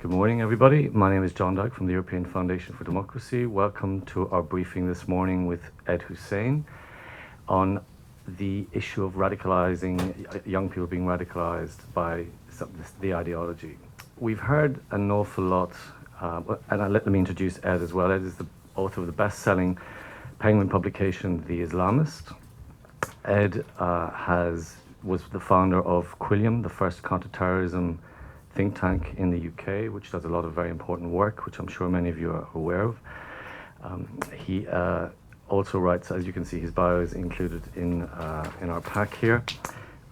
Good morning, everybody. My name is John Dyke from the European Foundation for Democracy. Welcome to our briefing this morning with Ed Husain on the issue of radicalising, young people being radicalised by the ideology. We've heard an awful lot, and let me introduce Ed as well. Ed is the author of the best-selling Penguin publication, The Islamist. Ed was the founder of Quilliam, the first counter-terrorism think tank in the UK, which does a lot of very important work, which I'm sure many of you are aware of. He also writes, as you can see, his bio is included in our pack here.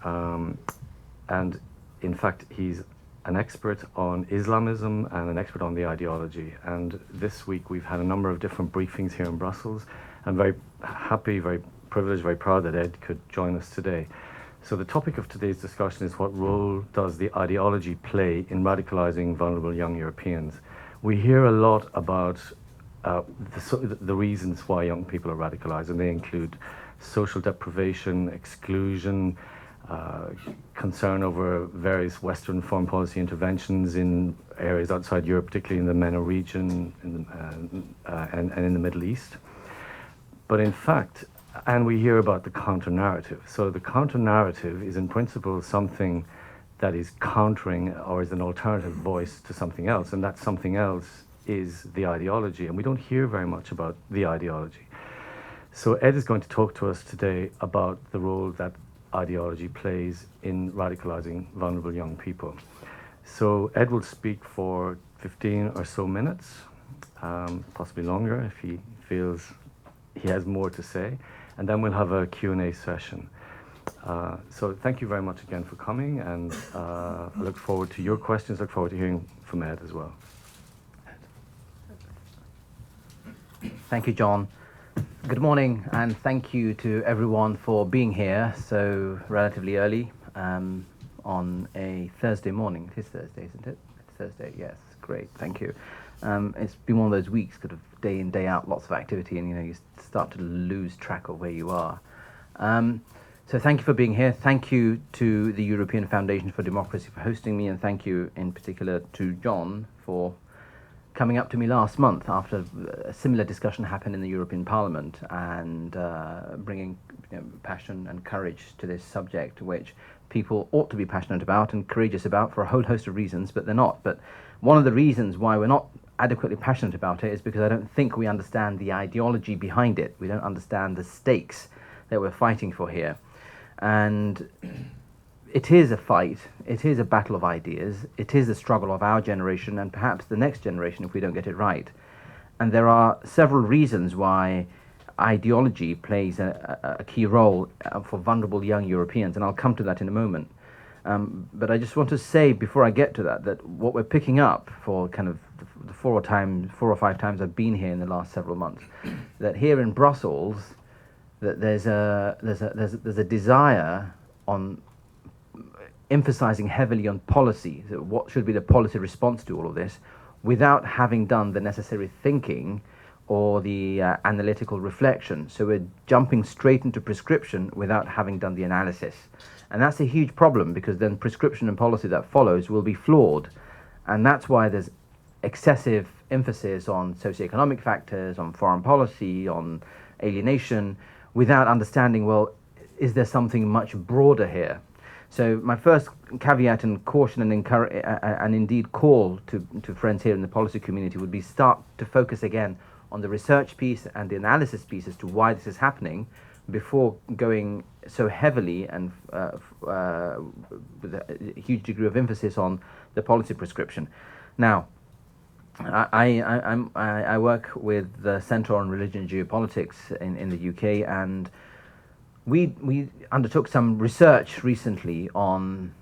And in fact, he's an expert on Islamism and an expert on the ideology. And this week we've had a number of different briefings here in Brussels. I'm very happy, very privileged, very proud that Ed could join us today. So the topic of today's discussion is what role does the ideology play in radicalising vulnerable young Europeans? We hear a lot about the reasons why young people are radicalised, and they include social deprivation, exclusion, concern over various Western foreign policy interventions in areas outside Europe, particularly in the MENA region and in the Middle East. But in fact, and we hear about the counter-narrative. So the counter-narrative is in principle something that is countering or is an alternative voice to something else, and that something else is the ideology, and we don't hear very much about the ideology. So Ed is going to talk to us today about the role that ideology plays in radicalizing vulnerable young people. So Ed will speak for 15 or so minutes, possibly longer if he feels he has more to say, and then we'll have a Q&A session. So thank you very much again for coming, and I look forward to your questions, look forward to hearing from Ed as well. Thank you, John. Good morning, and thank you to everyone for being here so relatively early on a Thursday morning. It is Thursday, isn't it? It's Thursday, yes. Great, thank you. It's been one of those weeks, kind of day in, day out, lots of activity, and you start to lose track of where you are. So thank you for being here. Thank you to the European Foundation for Democracy for hosting me, and thank you in particular to John for coming up to me last month after a similar discussion happened in the European Parliament, and bringing passion and courage to this subject, which people ought to be passionate about and courageous about for a whole host of reasons, but they're not. But one of the reasons why we're not adequately passionate about it is because I don't think we understand the ideology behind it. We don't understand the stakes that we're fighting for here. And it is a fight, it is a battle of ideas, it is a struggle of our generation and perhaps the next generation if we don't get it right. And there are several reasons why ideology plays a key role for vulnerable young Europeans, and I'll come to that in a moment. But I just want to say before I get to that what we're picking up for kind of the 4 or 5 times I've been here in the last several months, that here in Brussels, that there's a desire on emphasizing heavily on policy. So what should be the policy response to all of this, without having done the necessary thinking or the analytical reflection. So we're jumping straight into prescription without having done the analysis. And that's a huge problem, because then prescription and policy that follows will be flawed. And that's why there's excessive emphasis on socioeconomic factors, on foreign policy, on alienation, without understanding, well, is there something much broader here? So my first caveat and caution and encourage and indeed call to friends here in the policy community would be start to focus again on the research piece and the analysis piece as to why this is happening, before going so heavily and with a huge degree of emphasis on the policy prescription. Now, I work with the Centre on Religion and Geopolitics in the UK, and we undertook some research recently on,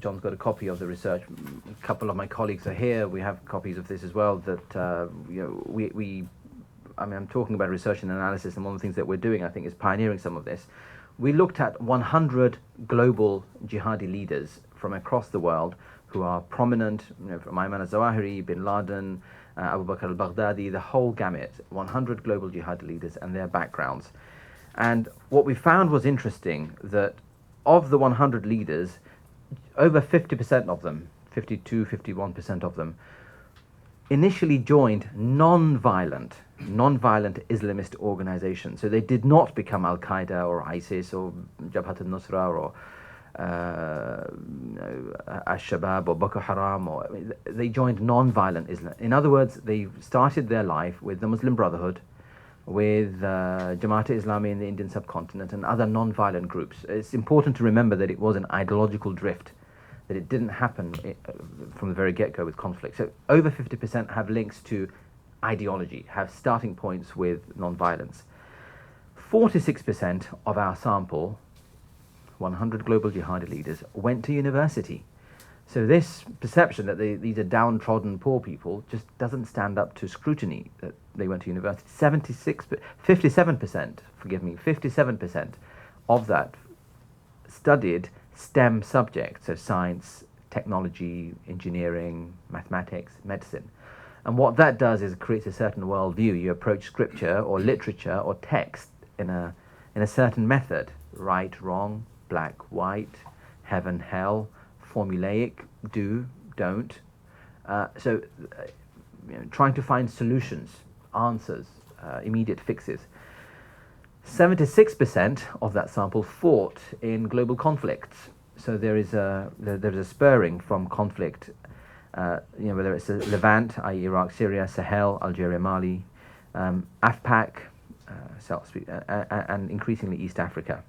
John's got a copy of the research, a couple of my colleagues are here, we have copies of this as well, that I'm talking about research and analysis, and one of the things that we're doing, I think, is pioneering some of this. We looked at 100 global jihadi leaders from across the world who are prominent, from Ayman al-Zawahiri, Bin Laden, Abu Bakr al-Baghdadi, the whole gamut, 100 global jihadi leaders and their backgrounds. And what we found was interesting, that of the 100 leaders, over 50% of them, 52, 51% of them, initially joined non-violent Islamist organizations. So they did not become Al-Qaeda or ISIS or Jabhat al-Nusra or Al-Shabaab or Boko Haram. They joined non-violent Islam. In other words, they started their life with the Muslim Brotherhood, with Jamaat-e-Islami in the Indian subcontinent and other non-violent groups. It's important to remember that it was an ideological drift, that it didn't happen from the very get-go with conflict. So over 50% have links to ideology, have starting points with non-violence. 46% of our sample, 100 global jihadi leaders, went to university. So this perception that these are downtrodden poor people just doesn't stand up to scrutiny that they went to university. 57% of that studied STEM subjects, so science, technology, engineering, mathematics, medicine. And what that does is it creates a certain worldview. You approach scripture or literature or text in a certain method: right, wrong, black, white, heaven, hell, formulaic, do, don't. Trying to find solutions, answers, immediate fixes. 76% of that sample fought in global conflicts. So there's a spurring from conflict, whether it's Levant, i.e. Iraq, Syria, Sahel, Algeria, Mali, AFPAC, and increasingly East Africa.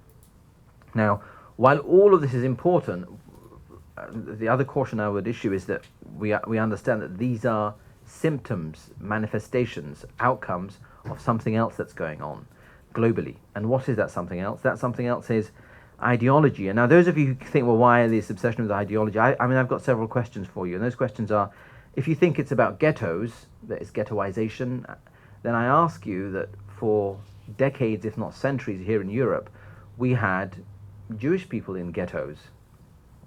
Now, while all of this is important, the other caution I would issue is that we understand that these are symptoms, manifestations, outcomes of something else that's going on globally. And what is that something else? That something else is ideology. And now those of you who think, well, why this obsession with ideology? I mean, I've got several questions for you. And those questions are, if you think it's about ghettos, that it's ghettoization, then I ask you that for decades, if not centuries, here in Europe, we had Jewish people in ghettos,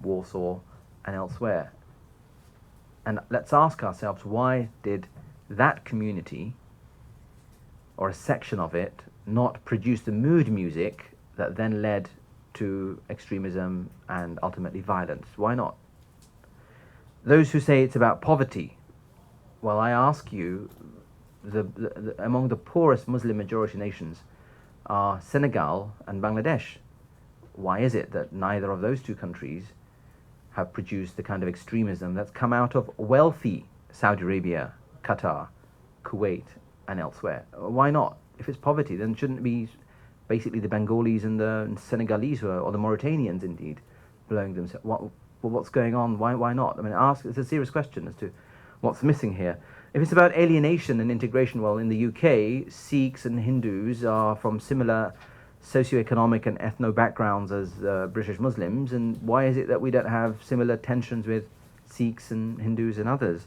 Warsaw and elsewhere. And let's ask ourselves, why did that community, or a section of it, not produce the mood music that then led to extremism and ultimately violence? Why not? Those who say it's about poverty, well, I ask you, among the poorest Muslim majority nations are Senegal and Bangladesh. Why is it that neither of those two countries have produced the kind of extremism that's come out of wealthy Saudi Arabia, Qatar, Kuwait, and elsewhere? Why not? If it's poverty, then shouldn't it be basically the Bengalis and the Senegalese, or the Mauritanians indeed, blowing themselves? What's going on? Why not? I mean, it's a serious question as to what's missing here. If it's about alienation and integration, well, in the UK, Sikhs and Hindus are from similar socioeconomic and ethno backgrounds as British Muslims, and why is it that we don't have similar tensions with Sikhs and Hindus and others?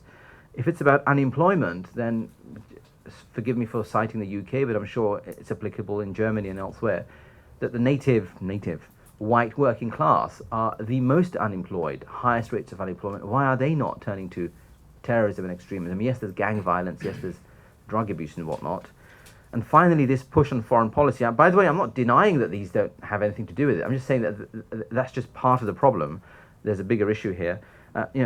If it's about unemployment, then forgive me for citing the UK, but I'm sure it's applicable in Germany and elsewhere, that the native white working class are the most unemployed, highest rates of unemployment. Why are they not turning to terrorism and extremism? Yes, there's gang violence, yes, there's drug abuse and whatnot. And finally, this push on foreign policy. By the way, I'm not denying that these don't have anything to do with it. I'm just saying that that's just part of the problem. There's a bigger issue here.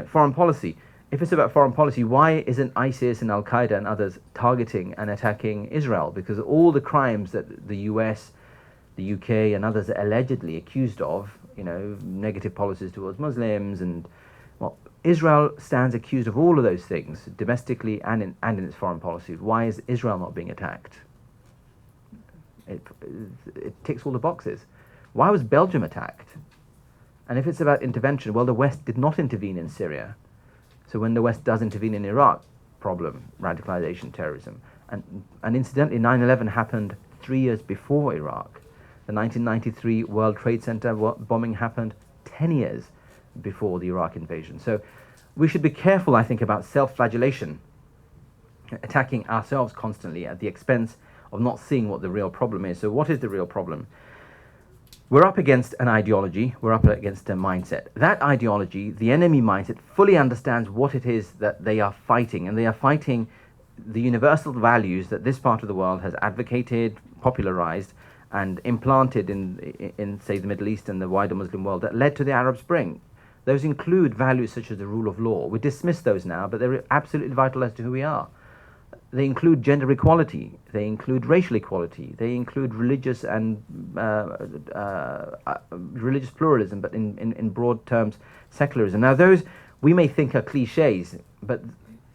Foreign policy. If it's about foreign policy, why isn't ISIS and Al-Qaeda and others targeting and attacking Israel? Because all the crimes that the US, the UK, and others are allegedly accused of, negative policies towards Muslims, and well, Israel stands accused of all of those things, domestically and in its foreign policy. Why is Israel not being attacked? It ticks all the boxes. Why was Belgium attacked? And if it's about intervention, well, the West did not intervene in Syria. So when the West does intervene in Iraq, problem, radicalisation, terrorism. And incidentally, 9/11 happened 3 years before Iraq. The 1993 World Trade Center bombing happened 10 years before the Iraq invasion. So we should be careful, I think, about self-flagellation, attacking ourselves constantly at the expense of not seeing what the real problem is. So what is the real problem? We're up against an ideology, we're up against a mindset. That ideology, the enemy mindset, fully understands what it is that they are fighting, and they are fighting the universal values that this part of the world has advocated, popularized, and implanted in say, the Middle East and the wider Muslim world that led to the Arab Spring. Those include values such as the rule of law. We dismiss those now, but they're absolutely vital as to who we are. They include gender equality. They include racial equality. They include religious and religious pluralism, but in broad terms, secularism. Now, those we may think are cliches, but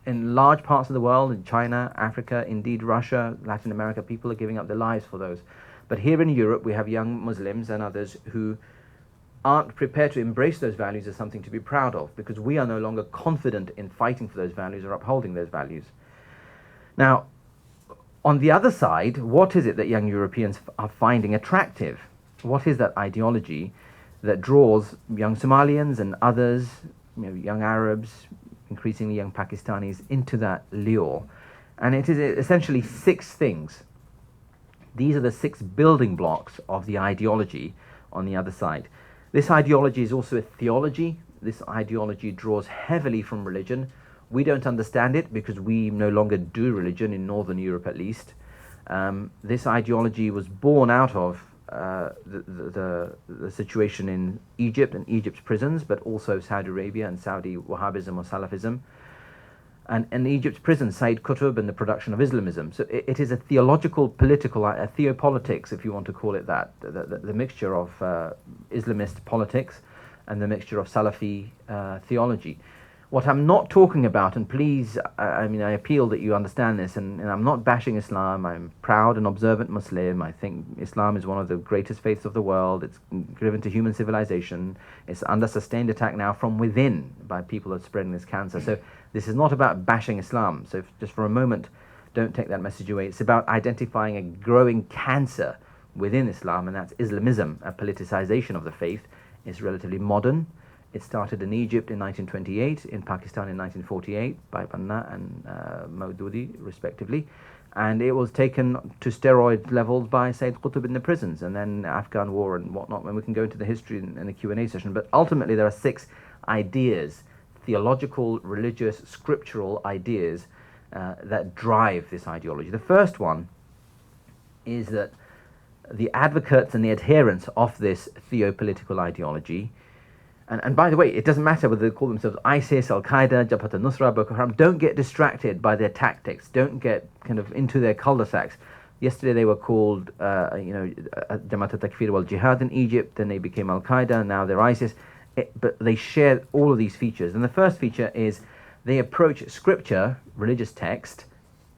in large parts of the world, in China, Africa, indeed Russia, Latin America, people are giving up their lives for those. But here in Europe, we have young Muslims and others who aren't prepared to embrace those values as something to be proud of, because we are no longer confident in fighting for those values or upholding those values. Now, on the other side, what is it that young Europeans are finding attractive? What is that ideology that draws young Somalians and others, young Arabs, increasingly young Pakistanis, into that lure? And it is essentially 6 things. These are the 6 building blocks of the ideology on the other side. This ideology is also a theology. This ideology draws heavily from religion. We don't understand it because we no longer do religion, in Northern Europe at least. This ideology was born out of the situation in Egypt and Egypt's prisons, but also Saudi Arabia and Saudi Wahhabism or Salafism. And in Egypt's prisons, Sayyid Qutb and the production of Islamism. So it is a theological, political, a theopolitics, if you want to call it that, the mixture of Islamist politics and the mixture of Salafi theology. What I'm not talking about, and please, I appeal that you understand this, and I'm not bashing Islam. I'm proud and observant Muslim. I think Islam is one of the greatest faiths of the world. It's given to human civilization. It's under sustained attack now from within by people who are spreading this cancer. So this is not about bashing Islam. So just for a moment, don't take that message away. It's about identifying a growing cancer within Islam, and that's Islamism, a politicization of the faith. It's relatively modern. It started in Egypt in 1928, in Pakistan in 1948 by Banna and Maududi, respectively. And it was taken to steroid levels by Sayyid Qutb in the prisons, and then Afghan war and whatnot, and we can go into the history in the Q&A session. But ultimately, there are 6 ideas, theological, religious, scriptural ideas that drive this ideology. The first one is that the advocates and the adherents of this theopolitical ideology, and by the way, it doesn't matter whether they call themselves ISIS, Al-Qaeda, Jabhat al-Nusra, Boko Haram, don't get distracted by their tactics, don't get kind of into their cul-de-sacs. Yesterday they were called Jamaat al-Takfir wal-Jihad in Egypt, then they became Al-Qaeda, now they're ISIS, but they share all of these features. And the first feature is they approach scripture, religious text,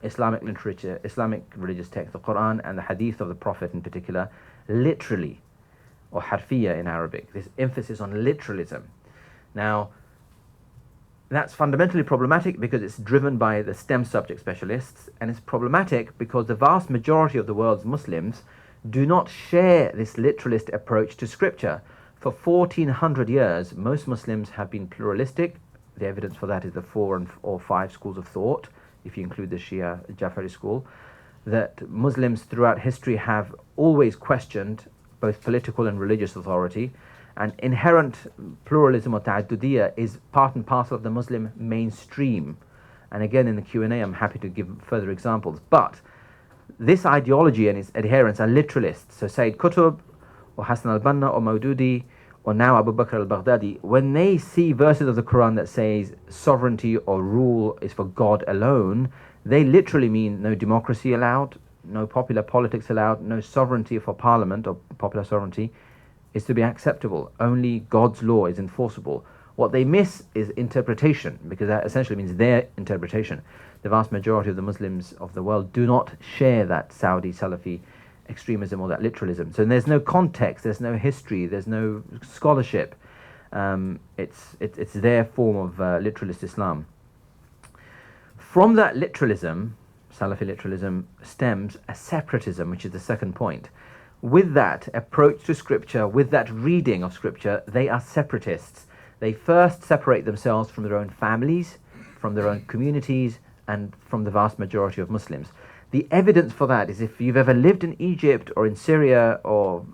Islamic literature, Islamic religious text, the Quran and the Hadith of the Prophet in particular, literally, or harfiya in Arabic, this emphasis on literalism. Now, that's fundamentally problematic because it's driven by the STEM subject specialists, and it's problematic because the vast majority of the world's Muslims do not share this literalist approach to scripture. For 1400 years, most Muslims have been pluralistic. The evidence for that is the 4 or 5 schools of thought, if you include the Shia Jafari school, that Muslims throughout history have always questioned both political and religious authority, and inherent pluralism or ta'addudiyya is part and parcel of the Muslim mainstream. And again, in the Q&A, I'm happy to give further examples. But this ideology and its adherents are literalists. So Sayyid Qutb, or Hassan al-Banna, or Maududi, or now Abu Bakr al-Baghdadi, when they see verses of the Quran that says sovereignty or rule is for God alone, they literally mean no democracy allowed, no popular politics allowed, no sovereignty for parliament or popular sovereignty is to be acceptable. Only God's law is enforceable. What they miss is interpretation, because that essentially means their interpretation. The vast majority of the Muslims of the world do not share that Saudi Salafi extremism or that literalism. So there's no context, there's no history, there's no scholarship. It's their form of literalist Islam. From that literalism, Salafi literalism, stems a separatism, which is the second point. With that approach to scripture, with that reading of scripture, they are separatists. They first separate themselves from their own families, from their own communities, and from the vast majority of Muslims. The evidence for that is if you've ever lived in Egypt or in Syria or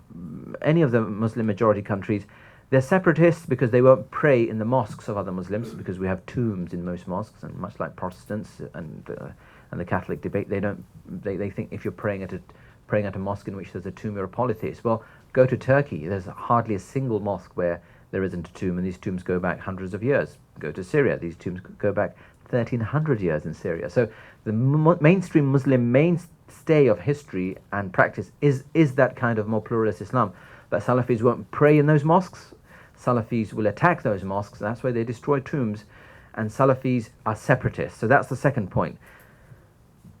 any of the Muslim majority countries, they're separatists because they won't pray in the mosques of other Muslims, because we have tombs in most mosques, and much like Protestants and the Catholic debate, they think if you're praying at a mosque in which there's a tomb, you're a polytheist. Well, go to Turkey. There's hardly a single mosque where there isn't a tomb, and these tombs go back hundreds of years. Go to Syria, these tombs go back 1300 years in Syria. So the mainstream Muslim mainstay of history and practice is that kind of more pluralist Islam. But Salafis won't pray in those mosques. Salafis will attack those mosques. That's why they destroy tombs. And Salafis are separatists. So that's the second point.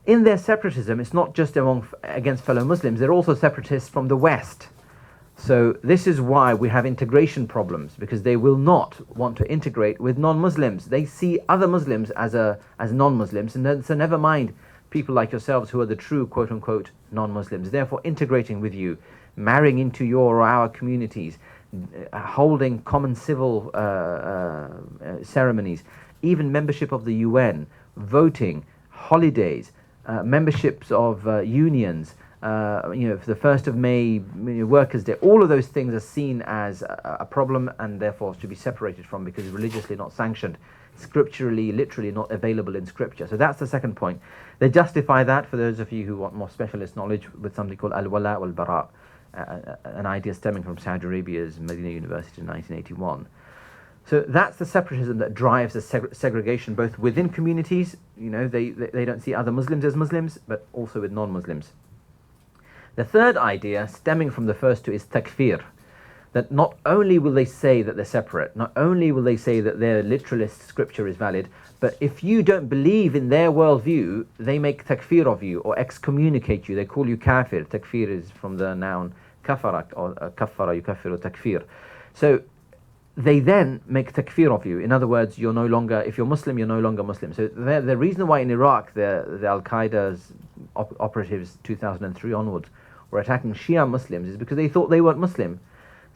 In their separatism, it's not just against fellow Muslims, they're also separatists from the West. So this is why we have integration problems, because they will not want to integrate with non-Muslims. They see other Muslims as non-Muslims, and then, so never mind people like yourselves who are the true quote-unquote non-Muslims. Therefore, integrating with you, marrying into your or our communities, holding common civil ceremonies, even membership of the UN, voting, holidays, memberships of unions, for the 1st of May, Workers' Day, all of those things are seen as a problem and therefore should be separated from, because religiously not sanctioned, scripturally, literally not available in scripture. So that's the second point. They justify that, for those of you who want more specialist knowledge, with something called al-wala wal-bara, an idea stemming from Saudi Arabia's Medina University in 1981. So that's the separatism that drives the segregation both within communities. They don't see other Muslims as Muslims, but also with non-Muslims. The third idea, stemming from the first two, is takfir. That not only will they say that they're separate, not only will they say that their literalist scripture is valid, but if you don't believe in their worldview, they make takfir of you or excommunicate you. They call you kafir. Takfir is from the noun kafara, or kafara yukaffiru takfir. So they then make takfir of you. In other words, you're no longer, if you're Muslim, you're no longer Muslim. So the reason why in Iraq the Al-Qaeda's operatives 2003 onwards were attacking Shia Muslims is because they thought they weren't Muslim.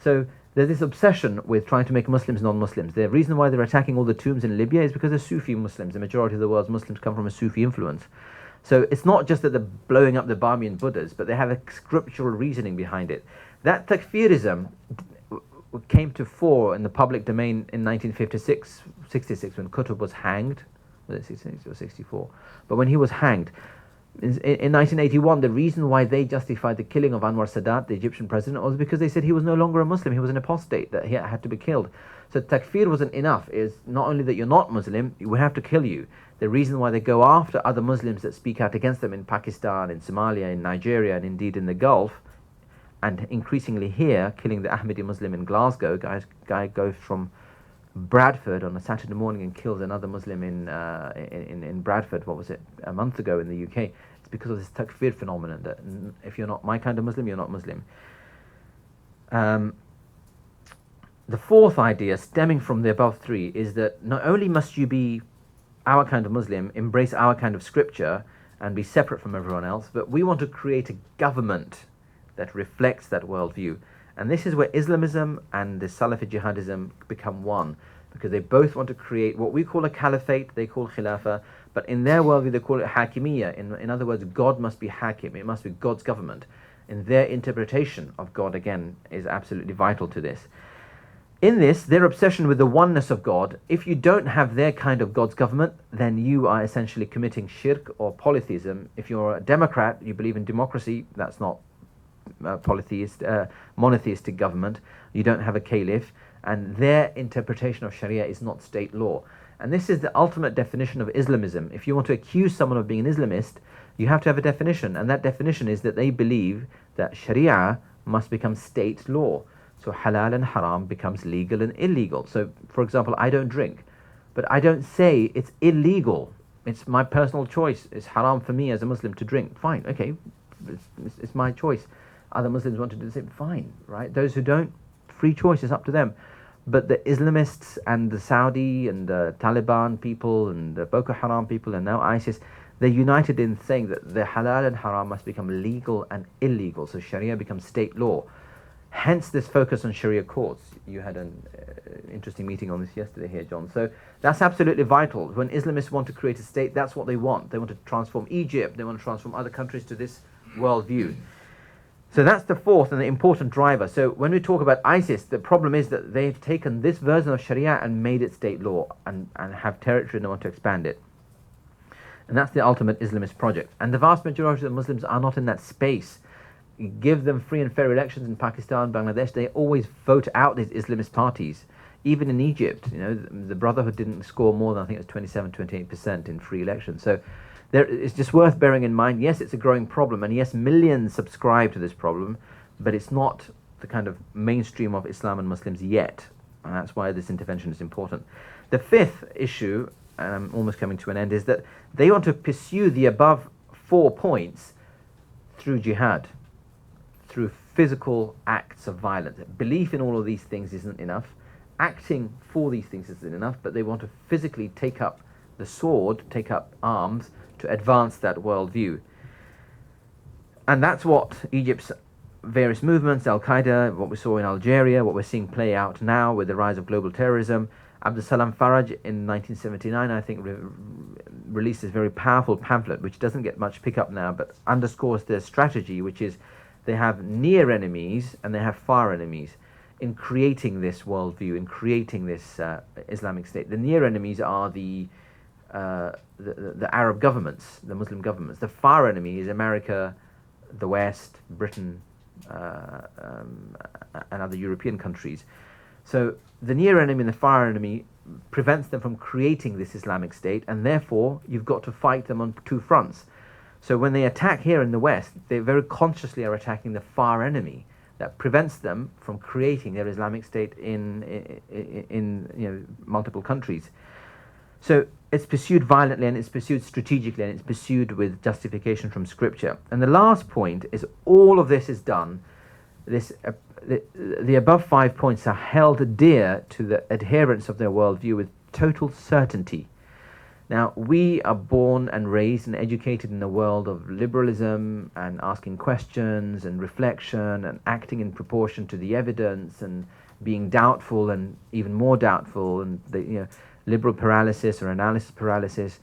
So there's this obsession with trying to make Muslims non-Muslims. The reason why they're attacking all the tombs in Libya is because they're Sufi Muslims. The majority of the world's Muslims come from a Sufi influence. So it's not just that they're blowing up the Bamiyan Buddhas, but they have a scriptural reasoning behind it. That takfirism came to fore in the public domain in 1956, 66, when Qutb was hanged. Was it 66 or 64? But when he was hanged, in 1981, the reason why they justified the killing of Anwar Sadat, the Egyptian president, was because they said he was no longer a Muslim, he was an apostate, that he had to be killed. So takfir wasn't enough. It's not only that you're not Muslim, we have to kill you. The reason why they go after other Muslims that speak out against them in Pakistan, in Somalia, in Nigeria, and indeed in the Gulf, and increasingly here, killing the Ahmadi Muslim in Glasgow. Guy goes from Bradford on a Saturday morning and kills another Muslim in Bradford, what was it, a month ago in the UK. It's because of this takfir phenomenon, that if you're not my kind of Muslim, you're not Muslim. The fourth idea, stemming from the above three, is that not only must you be our kind of Muslim, embrace our kind of scripture, and be separate from everyone else, but we want to create a government that reflects that worldview. And this is where Islamism and the Salafi jihadism become one, because they both want to create what we call a caliphate, they call khilafah, but in their worldview they call it hakimiyya. In other words, God must be hakim, it must be God's government. And their interpretation of God, again, is absolutely vital to this. In this, their obsession with the oneness of God, if you don't have their kind of God's government, then you are essentially committing shirk or polytheism. If you're a Democrat, you believe in democracy, that's not monotheistic government. You don't have a caliph, and their interpretation of Sharia is not state law. And this is the ultimate definition of Islamism. If you want to accuse someone of being an Islamist, you have to have a definition, and that definition is that they believe that Sharia must become state law. So halal and haram becomes legal and illegal. So, for example, I don't drink, but I don't say it's illegal. It's my personal choice. It's haram for me as a Muslim to drink. Fine, okay, it's my choice. Other Muslims want to do the same, fine, right? Those who don't, free choice is up to them. But the Islamists and the Saudi and the Taliban people and the Boko Haram people and now ISIS, they're united in saying that the halal and haram must become legal and illegal. So Sharia becomes state law. Hence this focus on Sharia courts. You had an interesting meeting on this yesterday here, John. So that's absolutely vital. When Islamists want to create a state, that's what they want. They want to transform Egypt. They want to transform other countries to this worldview. So that's the fourth and the important driver. So when we talk about ISIS, the problem is that they've taken this version of Sharia and made it state law and have territory and they want to expand it. And that's the ultimate Islamist project. And the vast majority of the Muslims are not in that space. give them free and fair elections in Pakistan, Bangladesh, they always vote out these Islamist parties. Even in Egypt, the Brotherhood didn't score more than, I think it was 28% in free elections. So it's just worth bearing in mind, yes, it's a growing problem, and yes, millions subscribe to this problem, but it's not the kind of mainstream of Islam and Muslims yet, and that's why this intervention is important. The fifth issue, and I'm almost coming to an end, is that they want to pursue the above 4 points through jihad, through physical acts of violence. Belief in all of these things isn't enough. Acting for these things isn't enough, but they want to physically take up the sword, take up arms, to advance that worldview. And that's what Egypt's various movements, Al-Qaeda, what we saw in Algeria, what we're seeing play out now with the rise of global terrorism. Abdus Salam Faraj in 1979, I think, released this very powerful pamphlet, which doesn't get much pickup now, but underscores their strategy, which is they have near enemies and they have far enemies in creating this worldview, in creating this Islamic State. The near enemies are the Arab governments, the Muslim governments. The far enemy is America, the West, Britain, and other European countries. So the near enemy and the far enemy prevents them from creating this Islamic State, and therefore you've got to fight them on 2 fronts. So when they attack here in the West, they very consciously are attacking the far enemy that prevents them from creating their Islamic State in multiple countries. So it's pursued violently, and it's pursued strategically, and it's pursued with justification from Scripture. And the last point is all of this is done. The above 5 points are held dear to the adherents of their worldview with total certainty. Now, we are born and raised and educated in a world of liberalism and asking questions and reflection and acting in proportion to the evidence and being doubtful and even more doubtful, and liberal paralysis or analysis paralysis.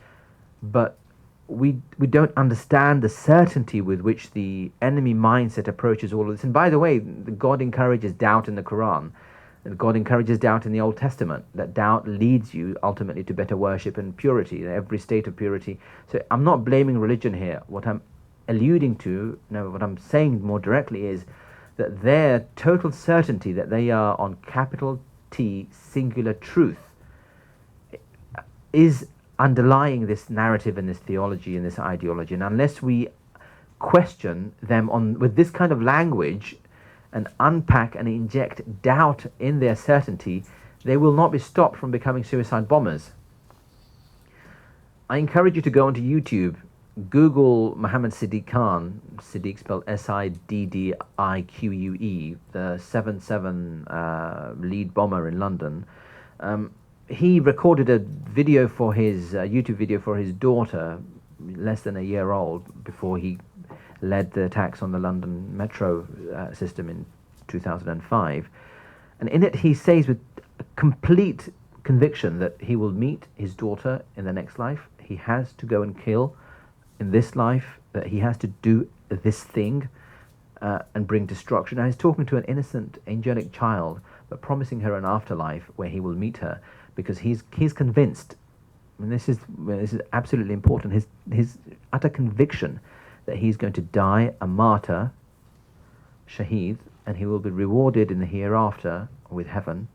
But we don't understand the certainty with which the enemy mindset approaches all of this. And by the way, God encourages doubt in the Quran, and God encourages doubt in the Old Testament, that doubt leads you ultimately to better worship and purity, every state of purity. So I'm not blaming religion here. What I'm alluding to, what I'm saying more directly is that their total certainty that they are on capital T singular truth is underlying this narrative and this theology and this ideology. And unless we question them with this kind of language and unpack and inject doubt in their certainty, they will not be stopped from becoming suicide bombers. I encourage you to go onto YouTube, Google Mohammed Siddique Khan, Siddique spelled Siddique, the 7/7 lead bomber in London. He recorded a video for his YouTube video for his daughter, less than a year old, before he led the attacks on the London metro system in 2005. And in it he says with complete conviction that he will meet his daughter in the next life. He has to go and kill in this life, that he has to do this thing and bring destruction. Now he's talking to an innocent, angelic child, but promising her an afterlife where he will meet her, because he's convinced, and this is absolutely important, his utter conviction that he's going to die a martyr, shaheed, and he will be rewarded in the hereafter with heaven.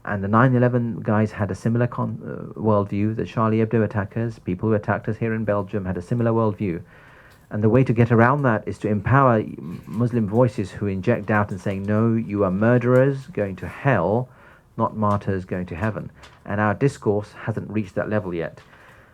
And the 9/11 guys had a similar worldview. The Charlie Hebdo attackers, people who attacked us here in Belgium, had a similar worldview. And the way to get around that is to empower Muslim voices who inject doubt and saying, no, you are murderers going to hell, not martyrs going to heaven. And our discourse hasn't reached that level yet.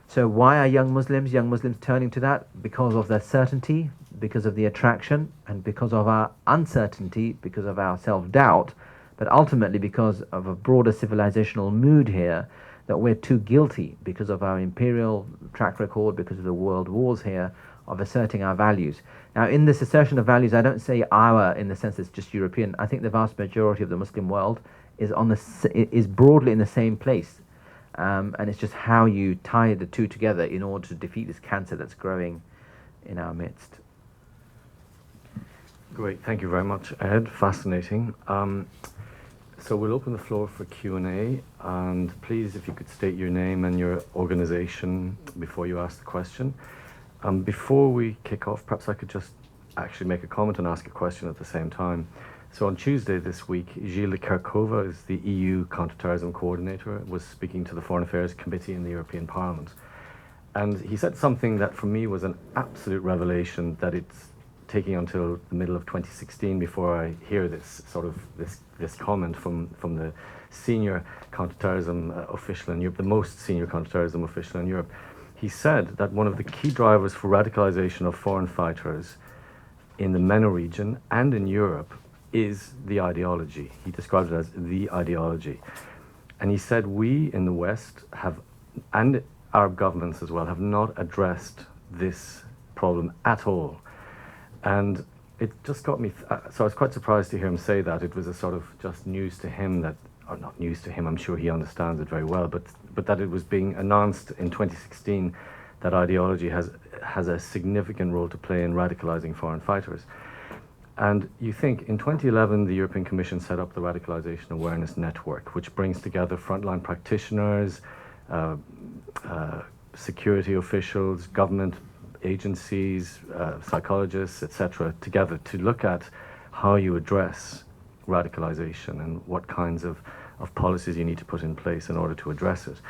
So why are young Muslims turning to that? Because of their certainty, because of the attraction, and because of our uncertainty, because of our self-doubt, but ultimately because of a broader civilizational mood here, that we're too guilty because of our imperial track record, because of the world wars here, of asserting our values. Now, in this assertion of values, I don't say our in the sense it's just European. I think the vast majority of the Muslim world is broadly in the same place. And it's just how you tie the two together in order to defeat this cancer that's growing in our midst. Great, thank you very much, Ed. Fascinating. So we'll open the floor for Q&A, and please, if you could state your name and your organization before you ask the question. Before we kick off, perhaps I could just actually make a comment and ask a question at the same time. So on Tuesday this week, Gilles de Kerchove is the EU counterterrorism coordinator, was speaking to the Foreign Affairs Committee in the European Parliament. And he said something that for me was an absolute revelation, that it's taking until the middle of 2016 before I hear this sort of this comment from the senior counterterrorism official in Europe, the most senior counterterrorism official in Europe. He said that one of the key drivers for radicalization of foreign fighters in the MENA region and in Europe is the ideology. He described it as the ideology. And he said we in the West have, and Arab governments as well, have not addressed this problem at all. And it just got me, so I was quite surprised to hear him say that. It was a sort of just news to him that, or not news to him, I'm sure he understands it very well, but that it was being announced in 2016 that ideology has a significant role to play in radicalizing foreign fighters. And you think, in 2011, the European Commission set up the Radicalisation Awareness Network, which brings together frontline practitioners, security officials, government agencies, psychologists, etc., together to look at how you address radicalisation and what kinds of policies you need to put in place in order to address it.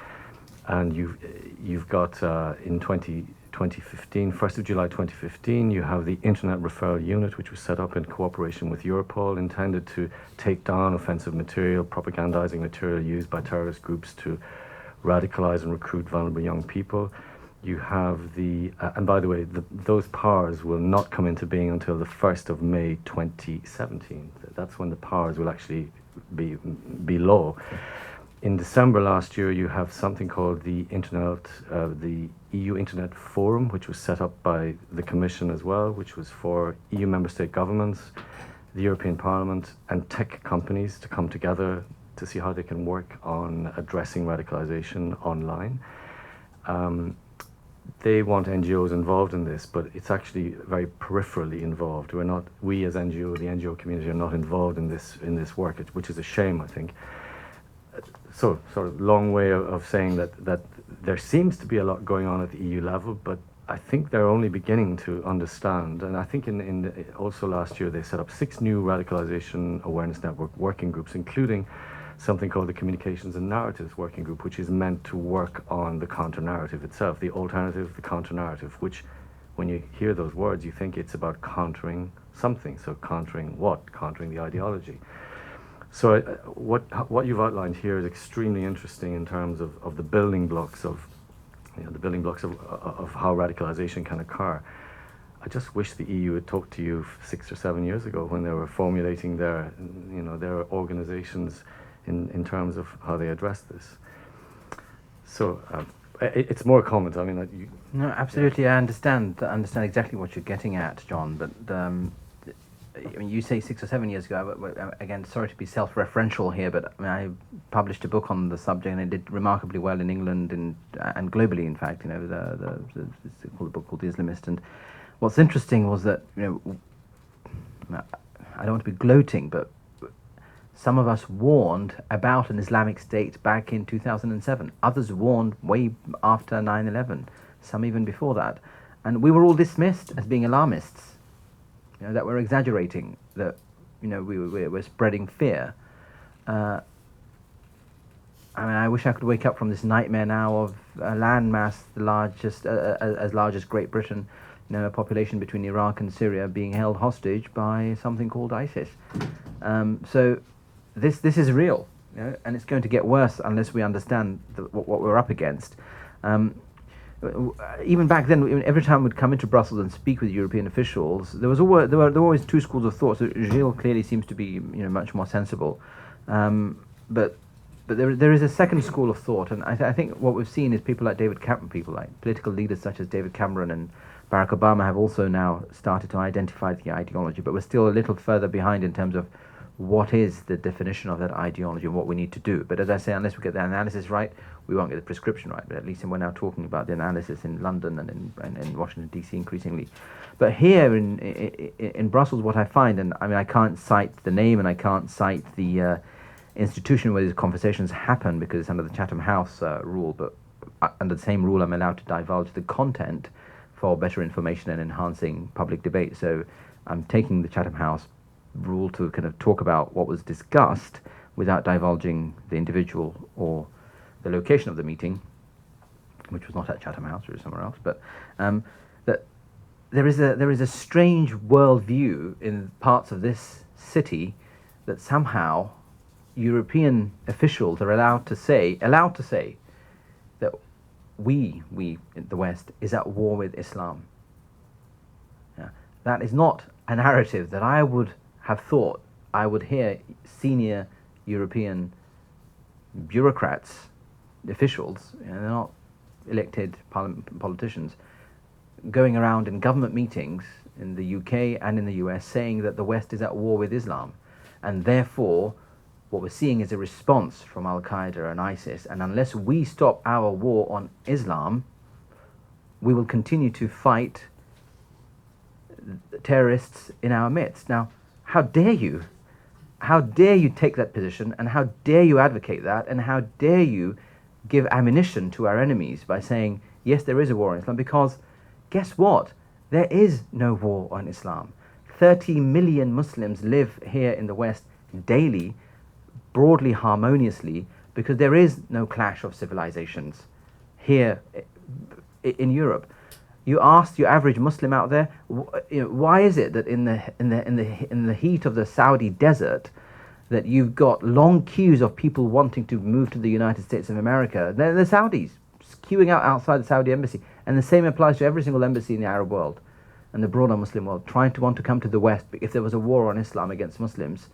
And you've got in 2015, 1st of July 2015, you have the Internet Referral Unit, which was set up in cooperation with Europol, intended to take down offensive material, propagandizing material used by terrorist groups to radicalize and recruit vulnerable young people. You have the, and by the way, those powers will not come into being until the 1st of May 2017. That's when the powers will actually be law. In December last year, you have something called the EU Internet Forum, which was set up by the Commission as well, which was for EU member state governments, the European Parliament, and tech companies to come together to see how they can work on addressing radicalization online. They want NGOs involved in this, but it's actually very peripherally involved. We as NGO, the NGO community, are not involved in this work, which is a shame, I think. So, sort of long way of saying that there seems to be a lot going on at the EU level, but I think they're only beginning to understand. And I think also last year they set up 6 new Radicalisation Awareness Network working groups, including something called the Communications and Narratives Working Group, which is meant to work on the counter-narrative itself, the alternative, the counter-narrative, which, when you hear those words, you think it's about countering something. So countering what? Countering the ideology. So what you've outlined here is extremely interesting in terms of the building blocks of how radicalization can occur. I just wish the EU had talked to you 6 or 7 years ago when they were formulating their organizations in terms of how they address this. So it's more a comment. I mean, no, absolutely. Yeah. I understand exactly what you're getting at, John. But I mean, you say 6 or 7 years ago. Again, sorry to be self-referential here, but I mean, I published a book on the subject, and it did remarkably well in England and globally. In fact, it's called a book called The Islamist. And what's interesting was that I don't want to be gloating, but some of us warned about an Islamic State back in 2007. Others warned way after 9/11. Some even before that, and we were all dismissed as being alarmists. That we're exaggerating, that we're spreading fear. I mean, I wish I could wake up from this nightmare now of a landmass as large as Great Britain, a population between Iraq and Syria being held hostage by something called ISIS. So this is real, and it's going to get worse unless we understand what we're up against. Even back then, every time we'd come into Brussels and speak with European officials, there were always 2 schools of thought. So Gilles clearly seems to be much more sensible, but there is a second school of thought, and I think what we've seen is people like political leaders such as David Cameron and Barack Obama have also now started to identify the ideology, but we're still a little further behind in terms of what is the definition of that ideology and what we need to do. But as I say, unless we get the analysis right, we won't get the prescription right. But at least we're now talking about the analysis in London and in Washington, D.C. increasingly. But here in Brussels, what I find, and I mean, I can't cite the name and I can't cite the institution where these conversations happen because it's under the Chatham House rule, but under the same rule I'm allowed to divulge the content for better information and enhancing public debate. So I'm taking the Chatham House rule to kind of talk about what was discussed without divulging the individual or the location of the meeting, which was not at Chatham House, it was somewhere else. But that there is a strange worldview in parts of this city that somehow European officials are allowed to say that we in the West is at war with Islam. Yeah. That is not a narrative that I would have thought I would hear senior European bureaucrats, officials, they're not elected politicians, going around in government meetings in the UK and in the US saying that the West is at war with Islam. And therefore, what we're seeing is a response from Al-Qaeda and ISIS. And unless we stop our war on Islam, we will continue to fight terrorists in our midst. Now, how dare you? How dare you take that position, and how dare you advocate that, and how dare you give ammunition to our enemies by saying, yes, there is a war on Islam, because guess what? There is no war on Islam. 30 million Muslims live here in the West daily, broadly harmoniously, because there is no clash of civilizations here in Europe. You ask your average Muslim out there, why is it that in the heat of the Saudi desert, that you've got long queues of people wanting to move to the United States of America? They're the Saudis queuing out outside the Saudi embassy, and the same applies to every single embassy in the Arab world and the broader Muslim world, trying to want to come to the West. If there was a war on Islam against Muslims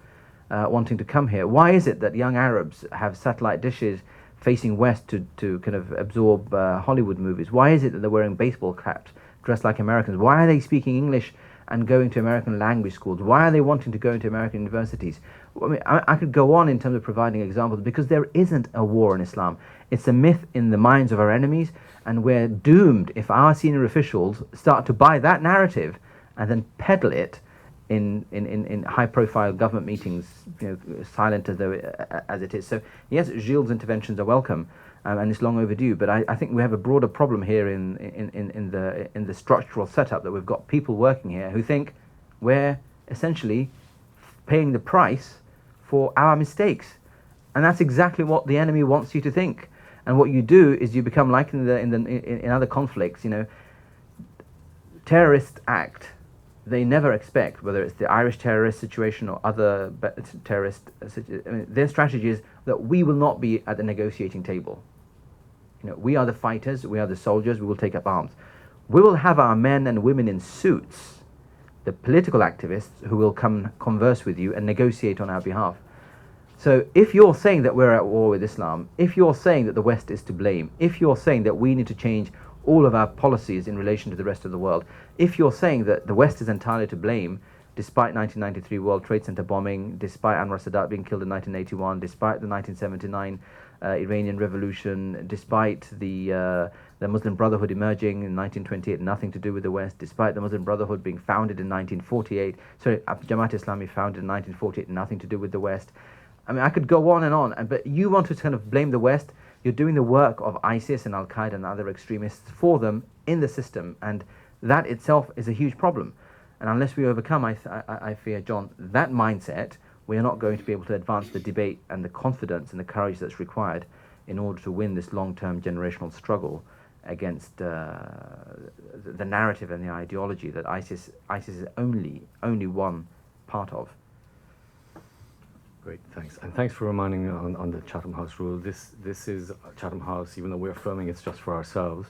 wanting to come here, why is it that young Arabs have satellite dishes facing west to kind of absorb Hollywood movies? Why is it that they're wearing baseball caps, dressed like Americans? Why are they speaking English and going to American language schools? Why are they wanting to go into American universities? I mean, I could go on in terms of providing examples, because there isn't a war in Islam. It's a myth in the minds of our enemies, and we're doomed if our senior officials start to buy that narrative and then peddle it in high-profile government meetings, silent as it is. So yes, Gilles' interventions are welcome, and it's long overdue. But I think we have a broader problem here in the structural setup, that we've got people working here who think we're essentially paying the price for our mistakes, and that's exactly what the enemy wants you to think. And what you do is you become like in other conflicts. Terrorists act. They never expect, whether it's the Irish terrorist situation or other terrorist situations, their strategy is that we will not be at the negotiating table. We are the fighters, we are the soldiers, we will take up arms. We will have our men and women in suits, the political activists, who will come converse with you and negotiate on our behalf. So if you're saying that we're at war with Islam, if you're saying that the West is to blame, if you're saying that we need to change all of our policies in relation to the rest of the world, if you're saying that the West is entirely to blame, despite 1993 World Trade Center bombing, despite Anwar Sadat being killed in 1981, despite the 1979 Iranian Revolution, despite the Muslim Brotherhood emerging in 1928, nothing to do with the West, despite the Muslim Brotherhood being founded in 1948, Jamaat Islami founded in 1948, nothing to do with the West. I mean, I could go on, but you want to kind of blame the West. You're doing the work of ISIS and Al-Qaeda and other extremists for them in the system, and that itself is a huge problem. And unless we overcome, I fear, John, that mindset, we are not going to be able to advance the debate and the confidence and the courage that's required in order to win this long-term generational struggle against the narrative and the ideology that ISIS is only one part of. Great, thanks. And thanks for reminding me on the Chatham House rule. This is Chatham House, even though we're filming, it's just for ourselves.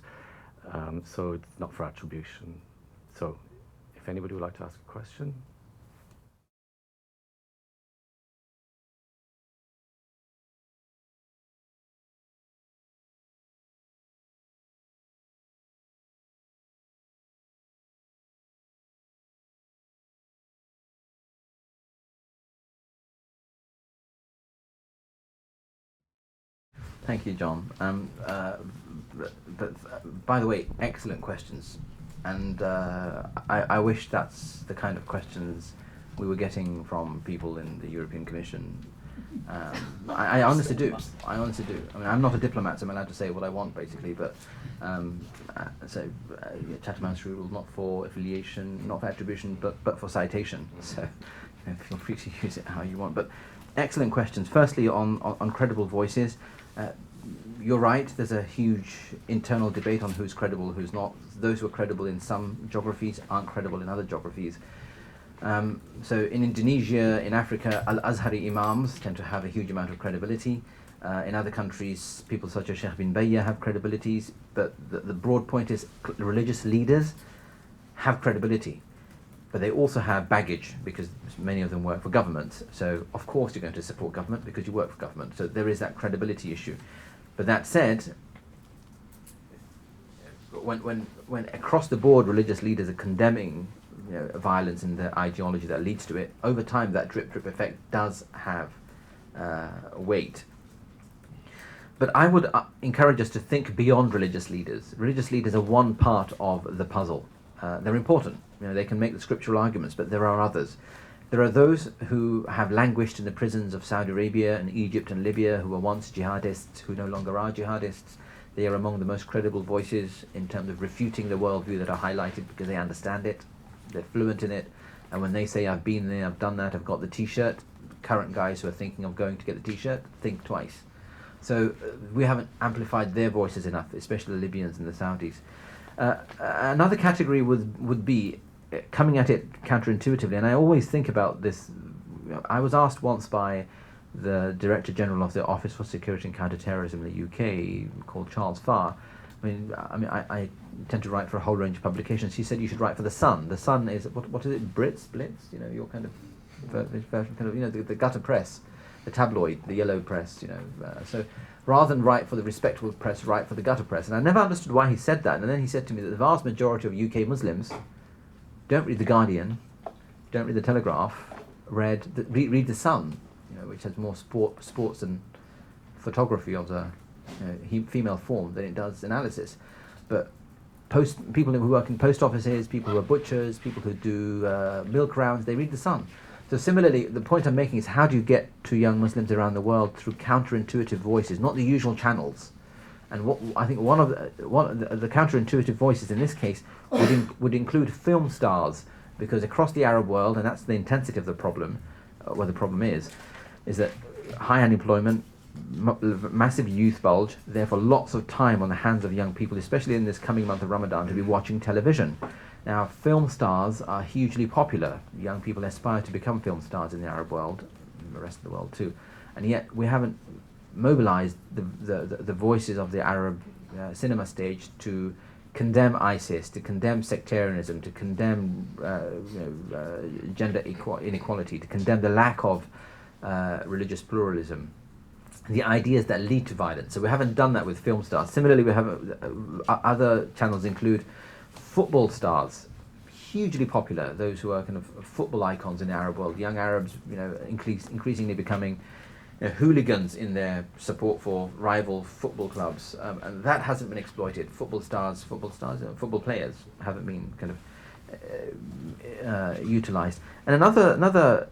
So it's not for attribution. So if anybody would like to ask a question. Thank you, John. By the way, excellent questions, and I wish that's the kind of questions we were getting from people in the European Commission. I honestly do. I honestly do. I mean, I'm not a diplomat, so I'm allowed to say what I want, basically. But Chatham House rule, not for affiliation, not for attribution, but for citation. So feel free to use it how you want. But excellent questions. Firstly, on credible voices. You're right, there's a huge internal debate on who's credible, who's not. Those who are credible in some geographies aren't credible in other geographies. So in Indonesia, in Africa, Al-Azhari imams tend to have a huge amount of credibility. In other countries, people such as Sheikh bin Bayya have credibilities, but the broad point is religious leaders have credibility, but they also have baggage because many of them work for government. So of course you're going to support government because you work for government. So there is that credibility issue. But that said, when across the board religious leaders are condemning violence and the ideology that leads to it, over time that drip effect does have weight. But I would encourage us to think beyond religious leaders. Religious leaders are one part of the puzzle. They're important. They can make the scriptural arguments, but there are others. There are those who have languished in the prisons of Saudi Arabia and Egypt and Libya, who were once jihadists, who no longer are jihadists. They are among the most credible voices in terms of refuting the worldview that are highlighted because they understand it, they're fluent in it, and when they say, I've been there, I've done that, I've got the t-shirt, current guys who are thinking of going to get the t-shirt, think twice. So we haven't amplified their voices enough, especially the Libyans and the Saudis. Another category would be coming at it counterintuitively, and I always think about this. I was asked once by the Director General of the Office for Security and Counter-Terrorism in the UK, called Charles Farr. I tend to write for a whole range of publications. He said you should write for The Sun. The Sun is, what is it, Blitz? Your kind of version, the gutter press, the tabloid, the yellow press, So rather than write for the respectable press, write for the gutter press. And I never understood why he said that. And then he said to me that the vast majority of UK Muslims don't read The Guardian, don't read The Telegraph, read The Sun, which has more sports and photography of the female form than it does analysis. But people who work in post offices, people who are butchers, people who do milk rounds, they read The Sun. So similarly, the point I'm making is how do you get to young Muslims around the world through counterintuitive voices, not the usual channels. And what I think one of the counterintuitive voices in this case would include film stars, because across the Arab world, and that's the intensity of the problem, what the problem is that high unemployment, massive youth bulge, therefore lots of time on the hands of young people, especially in this coming month of Ramadan, to be watching television. Now, film stars are hugely popular. Young people aspire to become film stars in the Arab world, and the rest of the world too. And yet we haven't mobilized the voices of the Arab cinema stage to condemn ISIS, to condemn sectarianism, to condemn gender inequality, to condemn the lack of religious pluralism, the ideas that lead to violence. So we haven't done that with film stars. Similarly, we have other channels include football stars, hugely popular, those who are kind of football icons in the Arab world, young Arabs, increasingly becoming hooligans in their support for rival football clubs, and that hasn't been exploited. Football football players haven't been kind of utilized. And another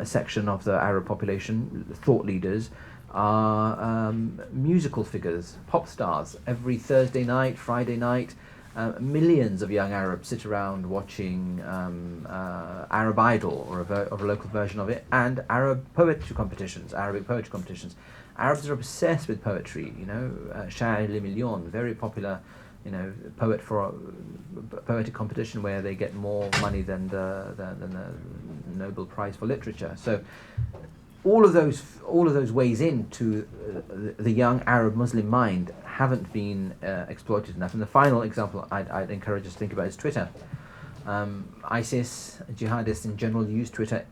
section of the Arab population, thought leaders, are musical figures, pop stars. Every Thursday night, Friday night, millions of young Arabs sit around watching Arab Idol, or a local version of it, and Arabic poetry competitions. Arabs are obsessed with poetry. Sha'ir le Million, very popular, poet for a poetic competition where they get more money than the Nobel Prize for Literature. So all of those ways into the young Arab Muslim mind haven't been exploited enough. And the final example I'd encourage us to think about is Twitter. ISIS, jihadists in general, use Twitter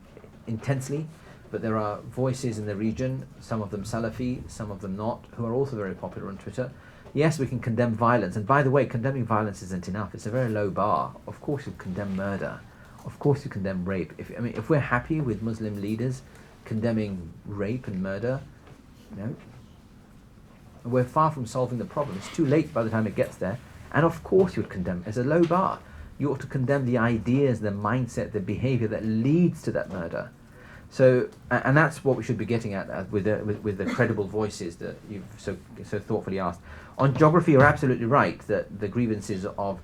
intensely, but there are voices in the region, some of them Salafi, some of them not, who are also very popular on Twitter. Yes, we can condemn violence, and by the way, condemning violence isn't enough. It's a very low bar. Of course you condemn murder. Of course you condemn rape. If we're happy with Muslim leaders condemning rape and murder, we're far from solving the problem. It's too late by the time it gets there. And of course you would condemn. It's a low bar. You ought to condemn the ideas, the mindset, the behavior that leads to that murder. So, and that's what we should be getting at with the credible voices that you've so thoughtfully asked. On geography, you're absolutely right that the grievances of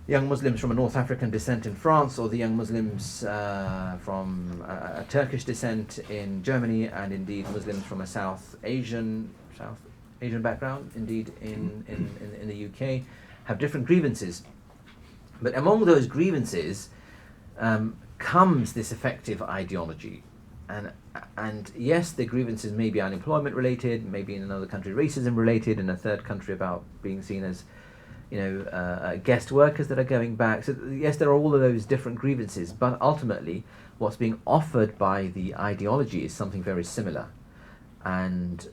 young Muslims from a North African descent in France, or the young Muslims from a Turkish descent in Germany, and indeed Muslims from a South Asian background, indeed in the UK, have different grievances. But among those grievances comes this effective ideology. And yes, the grievances may be unemployment related, maybe in another country racism related, in a third country about being seen as guest workers that are going back. So yes, there are all of those different grievances, but ultimately what's being offered by the ideology is something very similar. And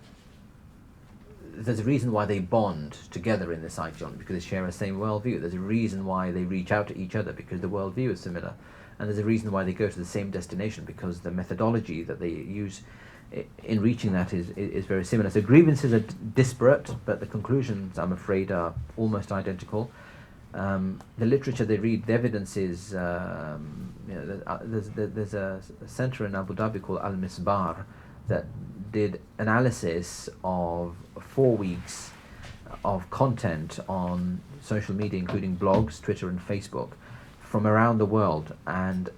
there's a reason why they bond together in this ideology, because they share a same worldview. There's a reason why they reach out to each other, because the worldview is similar. And there's a reason why they go to the same destination, because the methodology that they use in reaching that is very similar. So grievances are disparate, but the conclusions, I'm afraid, are almost identical. The literature they read, the evidence is, there's a center in Abu Dhabi called Al-Misbar that did analysis of 4 weeks of content on social media, including blogs, Twitter and Facebook, from around the world, and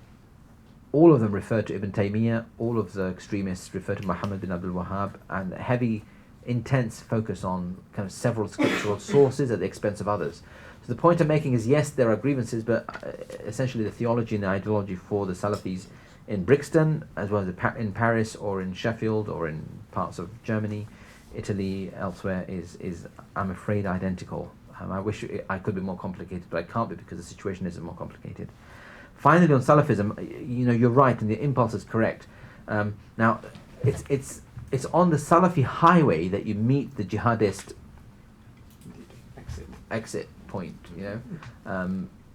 all of them refer to Ibn Taymiyyah, all of the extremists refer to Muhammad bin Abdul Wahhab, and heavy, intense focus on kind of several scriptural sources at the expense of others. So the point I'm making is, yes, there are grievances, but essentially the theology and the ideology for the Salafis in Brixton, as well as in Paris or in Sheffield or in parts of Germany, Italy, elsewhere, is I'm afraid, identical. I wish I could be more complicated, but I can't be, because the situation isn't more complicated. Finally, on Salafism, you're right, and the impulse is correct. Now, it's on the Salafi highway that you meet the jihadist exit point.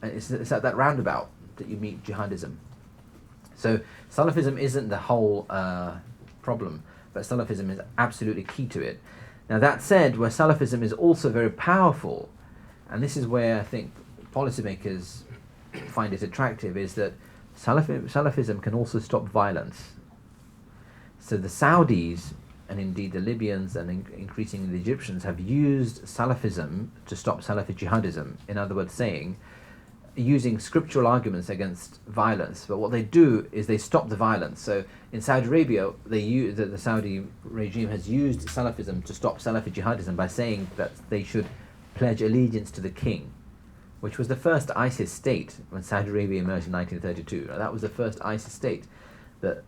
It's at that roundabout that you meet jihadism. So Salafism isn't the whole problem, but Salafism is absolutely key to it. Now, that said, where Salafism is also very powerful, and this is where I think policymakers find it attractive, is that Salafism can also stop violence. So the Saudis, and indeed the Libyans and increasingly the Egyptians, have used Salafism to stop Salafi jihadism. In other words, using scriptural arguments against violence. But what they do is they stop the violence. So in Saudi Arabia, the Saudi regime has used Salafism to stop Salafi jihadism by saying that they should pledge allegiance to the king, which was the first ISIS state when Saudi Arabia emerged in 1932. That was the first ISIS state that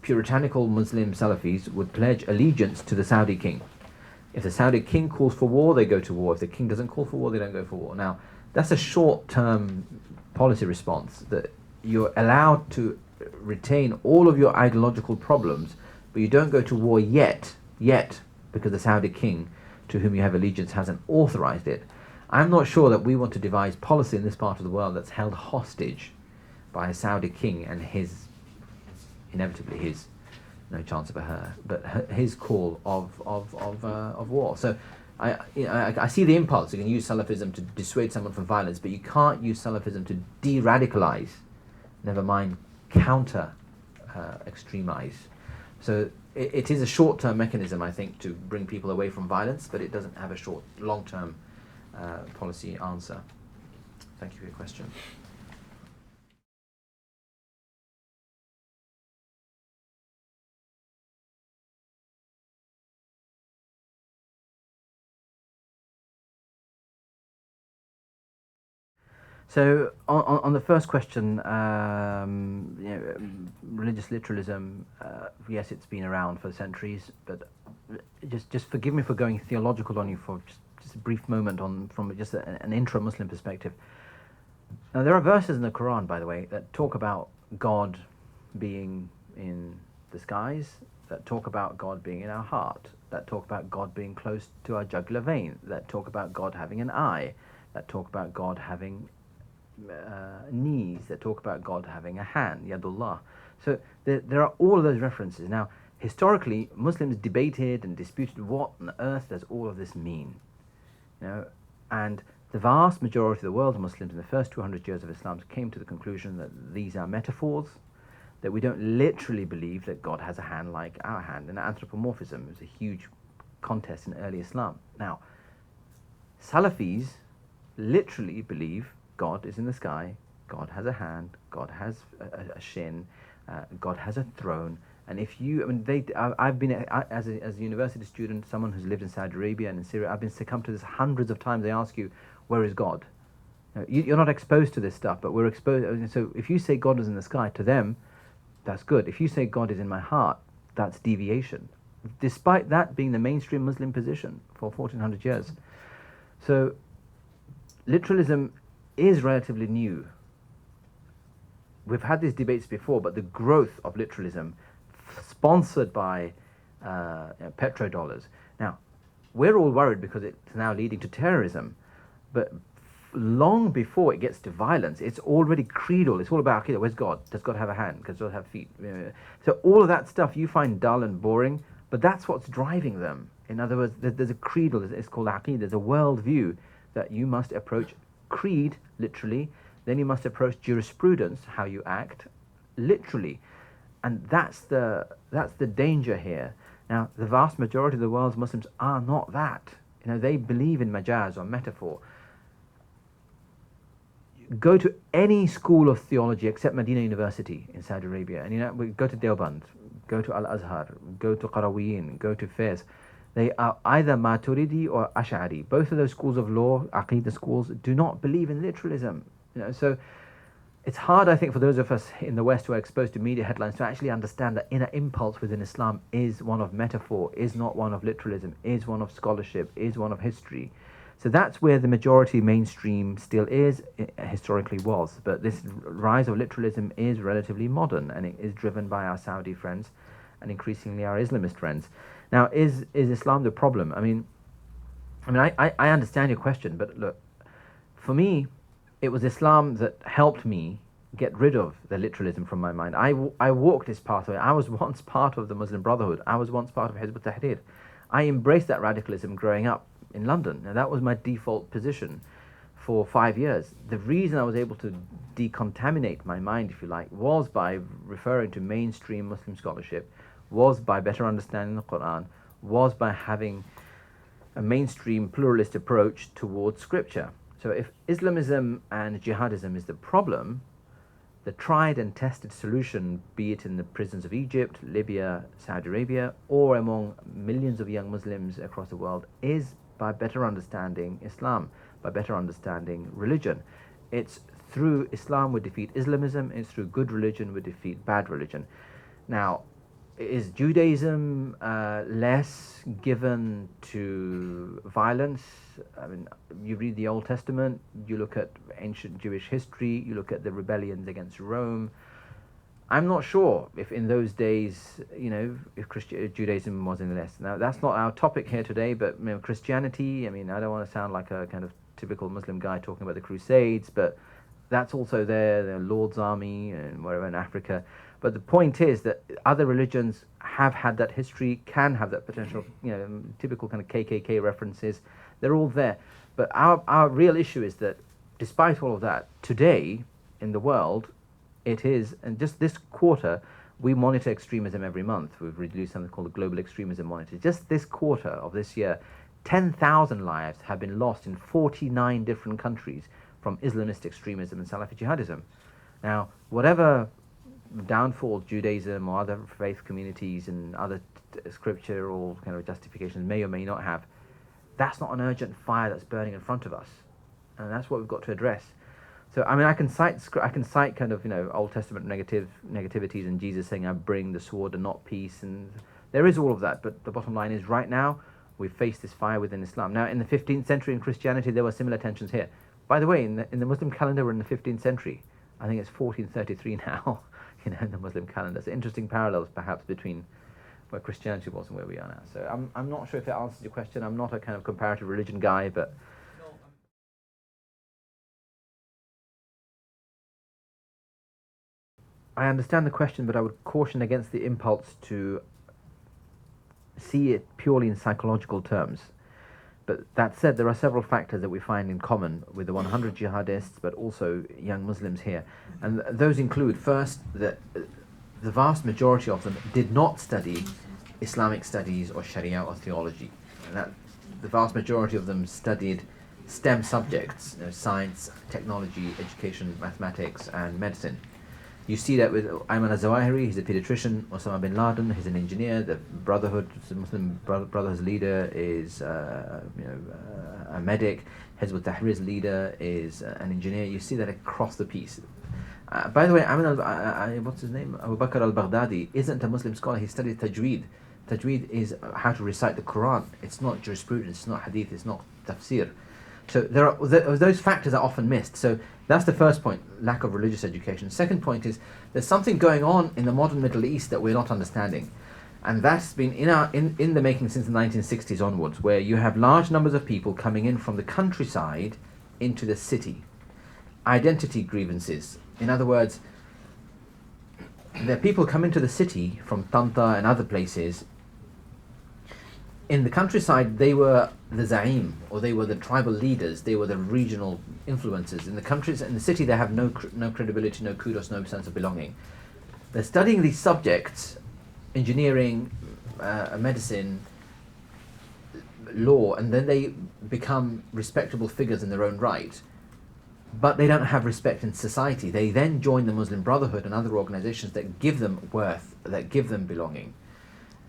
puritanical Muslim Salafis would pledge allegiance to the Saudi king. If the Saudi king calls for war, they go to war. If the king doesn't call for war, they don't go for war. Now, that's a short-term policy response, that you're allowed to retain all of your ideological problems, but you don't go to war yet, because the Saudi king, to whom you have allegiance, hasn't authorized it. I'm not sure that we want to devise policy in this part of the world that's held hostage by a Saudi king and inevitably his, no chance of a her, but his call of war. So I see the impulse. You can use Salafism to dissuade someone from violence, but you can't use Salafism to de-radicalize, never mind counter extremize. So it is a short-term mechanism, I think, to bring people away from violence, but it doesn't have a long-term policy answer. Thank you for your question. So on the first question, religious literalism, yes, it's been around for centuries, but just forgive me for going theological on you for just a brief moment from just an intra-Muslim perspective. Now, there are verses in the Quran, by the way, that talk about God being in the skies, that talk about God being in our heart, that talk about God being close to our jugular vein, that talk about God having an eye, that talk about God having knees, that talk about God having a hand, yadullah. So there are all of those references. Now, historically, Muslims debated and disputed what on earth does all of this mean. And the vast majority of the world's Muslims in the first 200 years of Islam came to the conclusion that these are metaphors, that we don't literally believe that God has a hand like our hand. And anthropomorphism is a huge contest in early Islam. Now, Salafis literally believe God is in the sky, God has a hand, God has a shin, God has a throne. And if you, I mean, I've been, as a university student, someone who's lived in Saudi Arabia and in Syria, I've been succumbed to this hundreds of times. They ask you, where is God? You're not exposed to this stuff, but we're exposed. So if you say God is in the sky, to them, that's good. If you say God is in my heart, that's deviation, despite that being the mainstream Muslim position for 1400 years. So literalism is relatively new. We've had these debates before, but the growth of literalism, sponsored by petrodollars. Now, we're all worried because it's now leading to terrorism, but long before it gets to violence, it's already creedal. It's all about, okay, where's God? Does God have a hand? Does God have feet? So all of that stuff you find dull and boring, but that's what's driving them. In other words, there's a creedal, it's called aqeedah, there's a worldview that you must approach creed, literally, then you must approach jurisprudence, how you act, literally. And that's the danger here. Now, the vast majority of the world's Muslims are not that. They believe in majaz or metaphor. Go to any school of theology except Medina University in Saudi Arabia, and we go to Deoband, go to Al-Azhar, go to Qarawiyyin, go to Fez. They are either Maturidi or Ash'ari. Both of those schools of law, Aqeedah schools, do not believe in literalism. So it's hard, I think, for those of us in the West who are exposed to media headlines to actually understand that inner impulse within Islam is one of metaphor, is not one of literalism, is one of scholarship, is one of history. So that's where the majority mainstream still is, historically was. But this rise of literalism is relatively modern, and it is driven by our Saudi friends and increasingly our Islamist friends. Now, is Islam the problem? I mean, I understand your question, but look, for me, it was Islam that helped me get rid of the literalism from my mind. I walked this pathway. I was once part of the Muslim Brotherhood. I was once part of Hizb ut-Tahrir. I embraced that radicalism growing up in London. Now, that was my default position for 5 years. The reason I was able to decontaminate my mind, if you like, was by referring to mainstream Muslim scholarship, was by better understanding the Quran, was by having a mainstream pluralist approach towards scripture. So if Islamism and jihadism is the problem, the tried and tested solution, be it in the prisons of Egypt, Libya, Saudi Arabia, or among millions of young Muslims across the world, is by better understanding Islam, by better understanding religion. It's through Islam we defeat Islamism, it's through good religion we defeat bad religion. Now, is Judaism less given to violence? I mean, you read the Old Testament, you look at ancient Jewish history, you look at the rebellions against Rome. I'm not sure if in those days, if Judaism was in less. Now, that's not our topic here today, but Christianity, I don't want to sound like a kind of typical Muslim guy talking about the Crusades, but that's also there, the Lord's Army and wherever in Africa. But the point is that other religions have had that history, can have that potential, typical kind of KKK references. They're all there. But our real issue is that despite all of that, today in the world, it is, and just this quarter, we monitor extremism every month. We've released something called the Global Extremism Monitor. Just this quarter of this year, 10,000 lives have been lost in 49 different countries from Islamist extremism and Salafi jihadism. Now, whatever downfall Judaism or other faith communities and other scriptural kind of justifications may or may not have, that's not an urgent fire that's burning in front of us, and that's what we've got to address. So I can cite kind of Old Testament negativities and Jesus saying I bring the sword and not peace, and there is all of that. But the bottom line is right now we face this fire within Islam. Now in the 15th century in Christianity there were similar tensions here. By the way, in the Muslim calendar we're in the 15th century. I think it's 1433 now. In the Muslim calendar. So interesting parallels perhaps between where Christianity was and where we are now. So I'm not sure if it answers your question. I'm not a kind of comparative religion guy, but I understand the question, but I would caution against the impulse to see it purely in psychological terms. But that said, there are several factors that we find in common with the 100 jihadists, but also young Muslims here. And those include, first, that the vast majority of them did not study Islamic studies or Sharia or theology. And that the vast majority of them studied STEM subjects, science, technology, education, mathematics, and medicine. You see that with Ayman al-Zawahiri, he's a pediatrician. Osama bin Laden, he's an engineer. The Brotherhood, the Muslim Brotherhood's leader is a medic. Hizb ut-Tahrir's leader is an engineer. You see that across the piece. By the way, what's his name? Abu Bakr al-Baghdadi isn't a Muslim scholar. He studied tajweed. Tajweed is how to recite the Quran. It's not jurisprudence, it's not hadith, it's not tafsir. So those factors are often missed. So that's the first point, lack of religious education. Second point is there's something going on in the modern Middle East that we're not understanding. And that's been in the making since the 1960s onwards, where you have large numbers of people coming in from the countryside into the city. Identity grievances. In other words, the people come into the city from Tanta and other places. In the countryside, they were the Za'im, or they were the tribal leaders, they were the regional influencers. In the city, they have no credibility, no kudos, no sense of belonging. They're studying these subjects, engineering, medicine, law, and then they become respectable figures in their own right. But they don't have respect in society. They then join the Muslim Brotherhood and other organizations that give them worth, that give them belonging.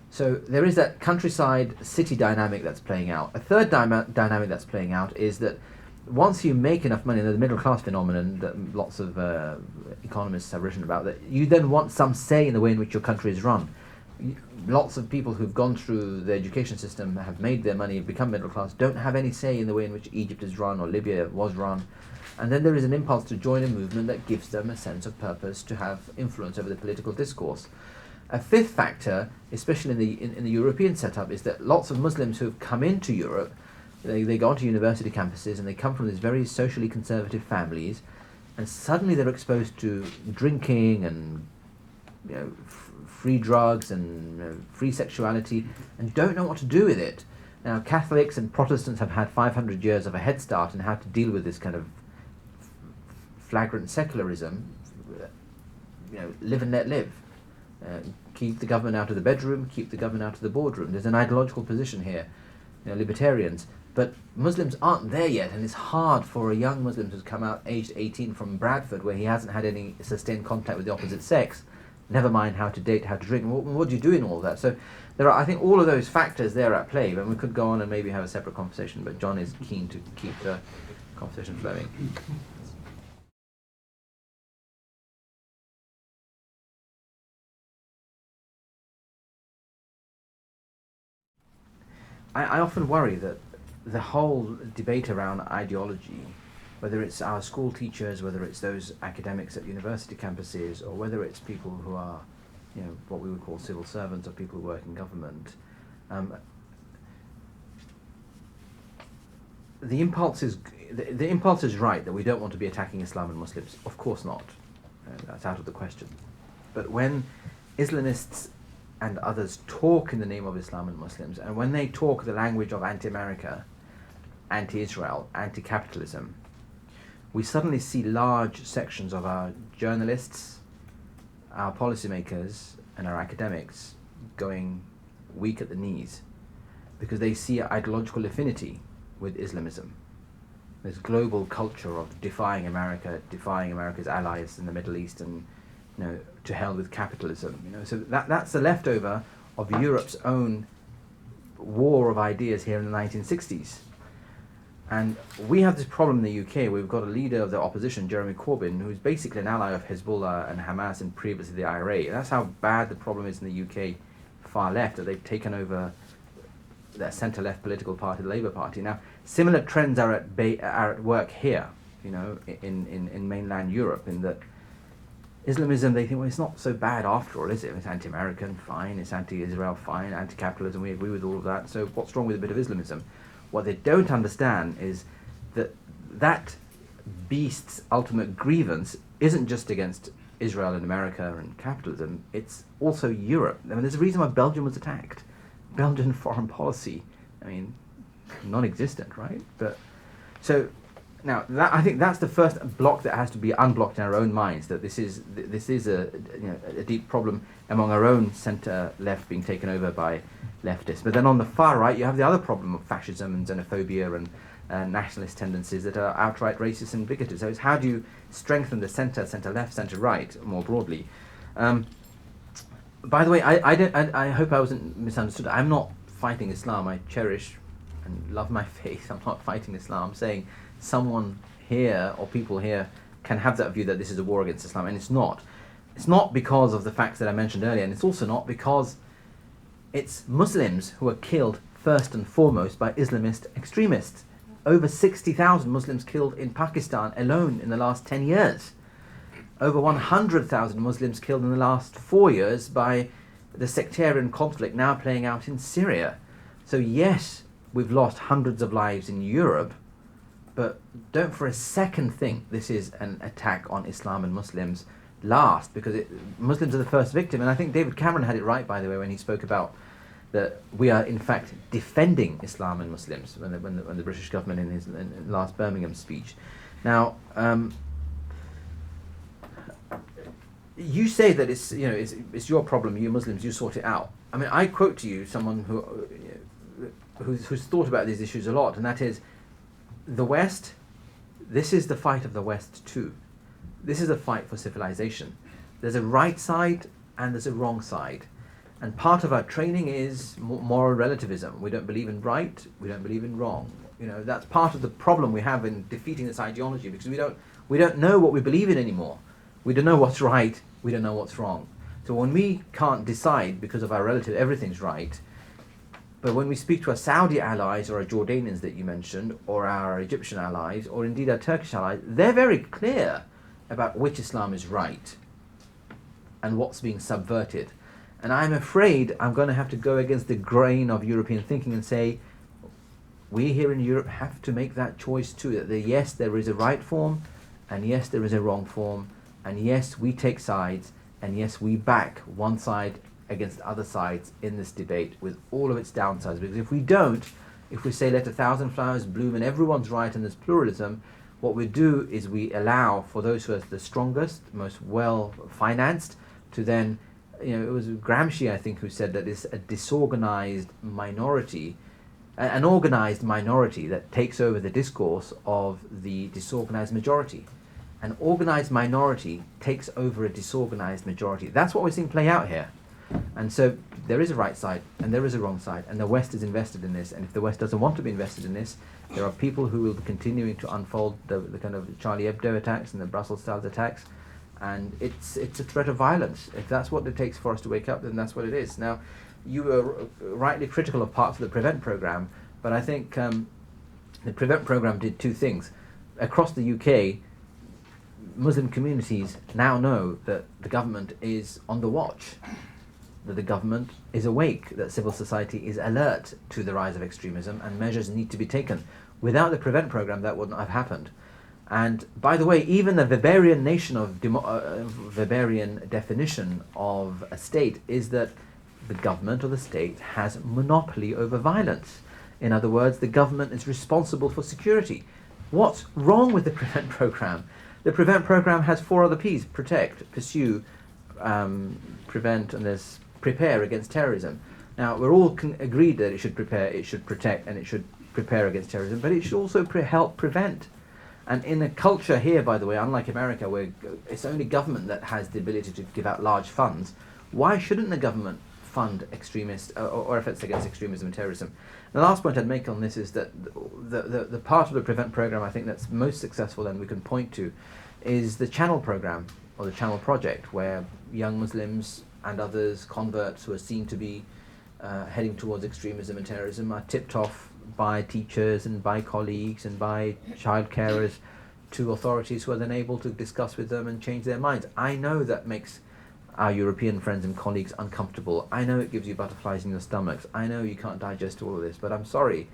So there is that countryside-city dynamic that's playing out. A third dynamic that's playing out is that once you make enough money, the middle class phenomenon that lots of economists have written about, that you then want some say in the way in which your country is run. Lots of people who've gone through the education system, have made their money, become middle class, don't have any say in the way in which Egypt is run or Libya was run. And then there is an impulse to join a movement that gives them a sense of purpose, to have influence over the political discourse. A fifth factor, especially in the European setup, is that lots of Muslims who've come into Europe, they go onto university campuses and they come from these very socially conservative families, and suddenly they're exposed to drinking and free drugs and free sexuality, and don't know what to do with it. Now, Catholics and Protestants have had 500 years of a head start in how to deal with this kind of flagrant secularism. Live and let live. Keep the government out of the bedroom, keep the government out of the boardroom. There's an ideological position here, libertarians. But Muslims aren't there yet, and it's hard for a young Muslim who's come out aged 18 from Bradford, where he hasn't had any sustained contact with the opposite sex, never mind how to date, how to drink. What do you do in all of that? So there are, I think, all of those factors there at play, and we could go on and maybe have a separate conversation, but John is keen to keep the conversation flowing. I often worry that the whole debate around ideology, whether it's our school teachers, whether it's those academics at university campuses, or whether it's people who are, what we would call civil servants or people who work in government, the impulse is right that we don't want to be attacking Islam and Muslims. Of course not. That's out of the question. But when Islamists and others talk in the name of Islam and Muslims, and when they talk the language of anti-America, anti-Israel, anti-capitalism, we suddenly see large sections of our journalists, our policymakers, and our academics going weak at the knees because they see ideological affinity with Islamism. This global culture of defying America, defying America's allies in the Middle East, and to hell with capitalism. So that's the leftover of Europe's own war of ideas here in the 1960s. And we have this problem in the UK. We've got a leader of the opposition, Jeremy Corbyn, who's basically an ally of Hezbollah and Hamas and previously the IRA. And that's how bad the problem is in the UK far left, that they've taken over that centre-left political party, the Labour Party. Now, similar trends are at work here, in mainland Europe, in that Islamism, they think, well, it's not so bad after all, is it? It's anti-American, fine. It's anti-Israel, fine. Anti-capitalism, we agree with all of that. So what's wrong with a bit of Islamism? What they don't understand is that beast's ultimate grievance isn't just against Israel and America and capitalism, it's also Europe. I mean, there's a reason why Belgium was attacked. Belgian foreign policy, non-existent, right? But so Now, I think that's the first block that has to be unblocked in our own minds, that this is a deep problem among our own centre-left being taken over by leftists. But then on the far right, you have the other problem of fascism and xenophobia and nationalist tendencies that are outright racist and bigoted. So it's how do you strengthen the centre, centre-left, centre-right more broadly? By the way, I hope I wasn't misunderstood. I'm not fighting Islam. I cherish and love my faith. I'm not fighting Islam. I'm saying someone here or people here can have that view that this is a war against Islam, and it's not. It's not because of the facts that I mentioned earlier, and it's also not because it's Muslims who are killed first and foremost by Islamist extremists. Over 60,000 Muslims killed in Pakistan alone in the last 10 years. Over 100,000 Muslims killed in the last 4 years by the sectarian conflict now playing out in Syria. So yes, we've lost hundreds of lives in Europe, but don't for a second think this is an attack on Islam and Muslims last, because Muslims are the first victim. And I think David Cameron had it right, by the way, when he spoke about that we are in fact defending Islam and Muslims when the British government in his last Birmingham speech. Now, you say that it's your problem, you Muslims, you sort it out. I mean, I quote to you someone who's thought about these issues a lot, and that is, the West, this is the fight of the West too. This is a fight for civilization. There's a right side and there's a wrong side. And part of our training is moral relativism. We don't believe in right, we don't believe in wrong. That's part of the problem we have in defeating this ideology, because we don't know what we believe in anymore. We don't know what's right, we don't know what's wrong. So when we can't decide because of our relative everything's right, but when we speak to our Saudi allies or our Jordanians that you mentioned, or our Egyptian allies, or indeed our Turkish allies, they're very clear about which Islam is right and what's being subverted. And I'm afraid I'm going to have to go against the grain of European thinking and say, we here in Europe have to make that choice too, that yes, there is a right form, and yes, there is a wrong form, and yes, we take sides, and yes, we back one side against other sides in this debate with all of its downsides. Because if we don't, if we say let 1,000 flowers bloom and everyone's right and there's pluralism, what we do is we allow for those who are the strongest, most well-financed, to then, it was Gramsci, I think, who said that it's a disorganized minority, an organized minority that takes over the discourse of the disorganized majority. An organized minority takes over a disorganized majority. That's what we're seeing play out here. And so there is a right side and there is a wrong side, and the West is invested in this. And if the West doesn't want to be invested in this, there are people who will be continuing to unfold the kind of Charlie Hebdo attacks and the Brussels-style attacks, and it's a threat of violence. If that's what it takes for us to wake up, then that's what it is. Now, you were rightly critical of parts of the PREVENT programme, but I think the PREVENT programme did two things. Across the UK, Muslim communities now know that the government is on the watch, that the government is awake, that civil society is alert to the rise of extremism, and measures need to be taken. Without the PREVENT programme, that wouldn't have happened. And by the way, even the Weberian nation of Weberian definition of a state is that the government or the state has monopoly over violence. In other words, the government is responsible for security. What's wrong with the PREVENT programme? The PREVENT programme has 4 other P's: protect, pursue, prevent, and there's prepare against terrorism. Now, we're all agreed that it should prepare, it should protect, and it should prepare against terrorism, but it should also help prevent. And in a culture here, by the way, unlike America, where it's only government that has the ability to give out large funds, why shouldn't the government fund extremists or efforts against extremism and terrorism? The last point I'd make on this is that the part of the PREVENT programme I think that's most successful and we can point to is the Channel programme, or the Channel Project, where young Muslims and others, converts who are seen to be heading towards extremism and terrorism, are tipped off by teachers and by colleagues and by child carers to authorities who are then able to discuss with them and change their minds. I know that makes our European friends and colleagues uncomfortable. I know it gives you butterflies in your stomachs. I know you can't digest all of this, but I'm sorry.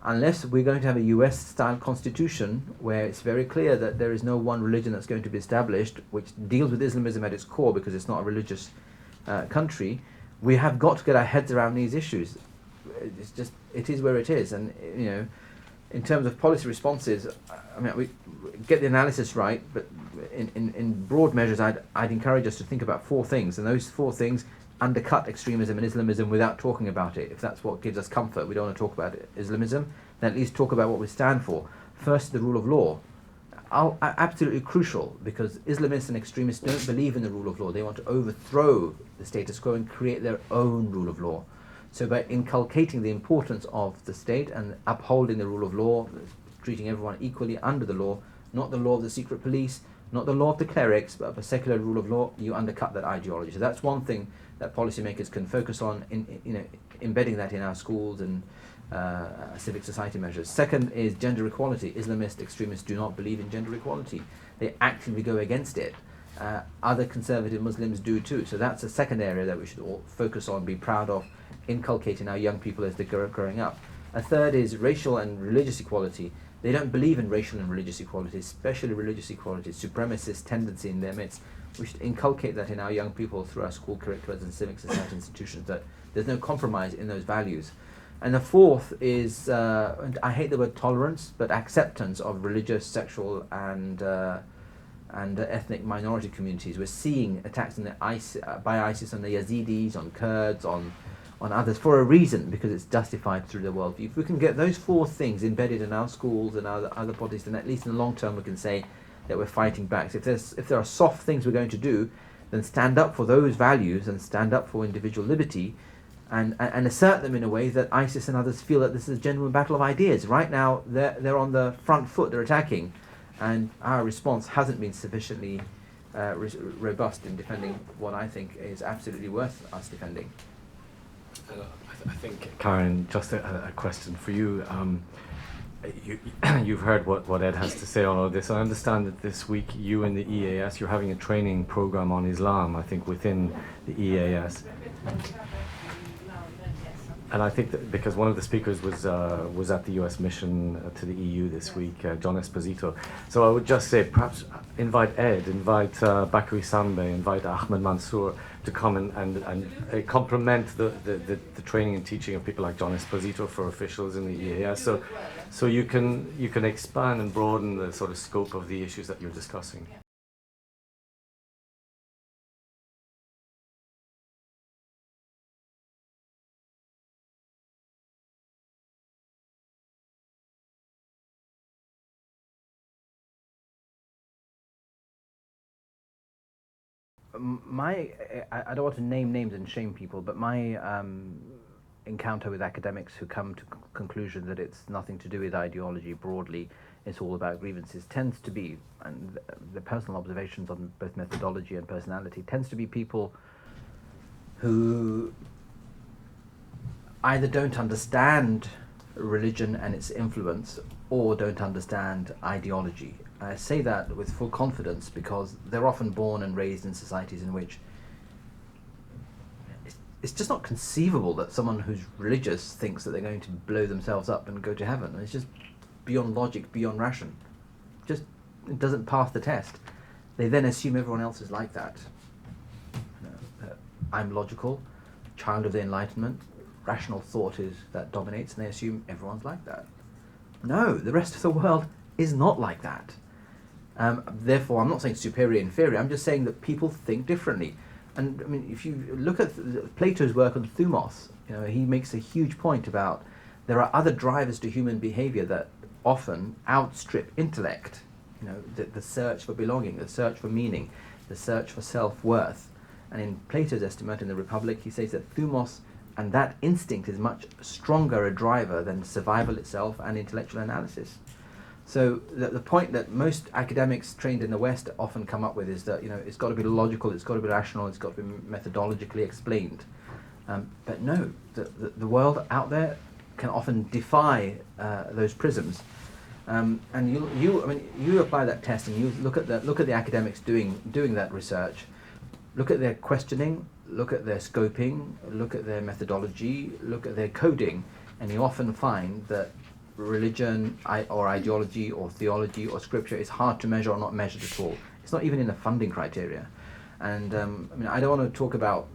Unless we're going to have a US-style constitution where it's very clear that there is no one religion that's going to be established, which deals with Islamism at its core because it's not a religious country, we have got to get our heads around these issues. It's just, it is where it is, and in terms of policy responses, I mean, we get the analysis right, but in broad measures, I'd encourage us to think about four things, and those four things undercut extremism and Islamism without talking about it. If that's what gives us comfort, we don't want to talk about Islamism, then at least talk about what we stand for. First, the rule of law. Absolutely crucial, because Islamists and extremists don't believe in the rule of law. They want to overthrow the status quo and create their own rule of law. So by inculcating the importance of the state and upholding the rule of law, treating everyone equally under the law, not the law of the secret police, not the law of the clerics, but a secular rule of law, you undercut that ideology. So that's one thing that policymakers can focus on, embedding that in our schools and civic society measures. Second is gender equality. Islamist extremists do not believe in gender equality. They actively go against it. Other conservative Muslims do too. So that's a second area that we should all focus on, be proud of, inculcating our young people as they're growing up. A third is racial and religious equality. They don't believe in racial and religious equality, especially religious equality, supremacist tendency in their midst. We should inculcate that in our young people through our school curriculums and civic society institutions, that there's no compromise in those values. And the fourth is, and I hate the word tolerance, but acceptance of religious, sexual, and ethnic minority communities. We're seeing attacks on by ISIS on the Yazidis, on Kurds, on others for a reason, because it's justified through the worldview. If we can get those four things embedded in our schools and other bodies, then at least in the long term we can say that we're fighting back. So if there are soft things we're going to do, then stand up for those values and stand up for individual liberty, and assert them in a way that ISIS and others feel that this is a genuine battle of ideas. Right now, they're on the front foot, they're attacking, and our response hasn't been sufficiently robust in defending what I think is absolutely worth us defending. I think, Karen, just a question for you. You've heard what Ed has to say on all this. I understand that this week you and the EAS, you're having a training program on Islam, I think, within the EAS. And I think that because one of the speakers was at the US mission to the EU this week, John Esposito. So I would just say, perhaps invite Ed, invite Bakary Sambe, invite Ahmed Mansour to come and complement the training and teaching of people like John Esposito for officials in the EAS. So you can expand and broaden the sort of scope of the issues that you're discussing. I don't want to name names and shame people, but my encounter with academics who come to conclusion that it's nothing to do with ideology broadly, it's all about grievances, tends to be, and the personal observations on both methodology and personality, tends to be people who either don't understand religion and its influence or don't understand ideology. I say that with full confidence because they're often born and raised in societies in which it's just not conceivable that someone who's religious thinks that they're going to blow themselves up and go to heaven. It's just beyond logic, beyond ration. Just it doesn't pass the test. They then assume everyone else is like that. I'm logical, child of the Enlightenment, rational thought is that dominates, and they assume everyone's like that. No, the rest of the world is not like that. Therefore, I'm not saying superior, inferior, I'm just saying that people think differently. And I mean, if you look at Plato's work on thumos, he makes a huge point about there are other drivers to human behavior that often outstrip intellect. The search for belonging, the search for meaning, the search for self-worth. And in Plato's estimate in the Republic, he says that thumos and that instinct is much stronger a driver than survival itself and intellectual analysis. So the point that most academics trained in the West often come up with is that it's got to be logical, it's got to be rational, it's got to be methodologically explained. But no, the world out there can often defy those prisms. And you apply that test and you look at the academics doing that research, look at their questioning, look at their scoping, look at their methodology, look at their coding, and you often find that religion or ideology or theology or scripture is hard to measure or not measured at all. It's not even in the funding criteria. And I don't want to talk about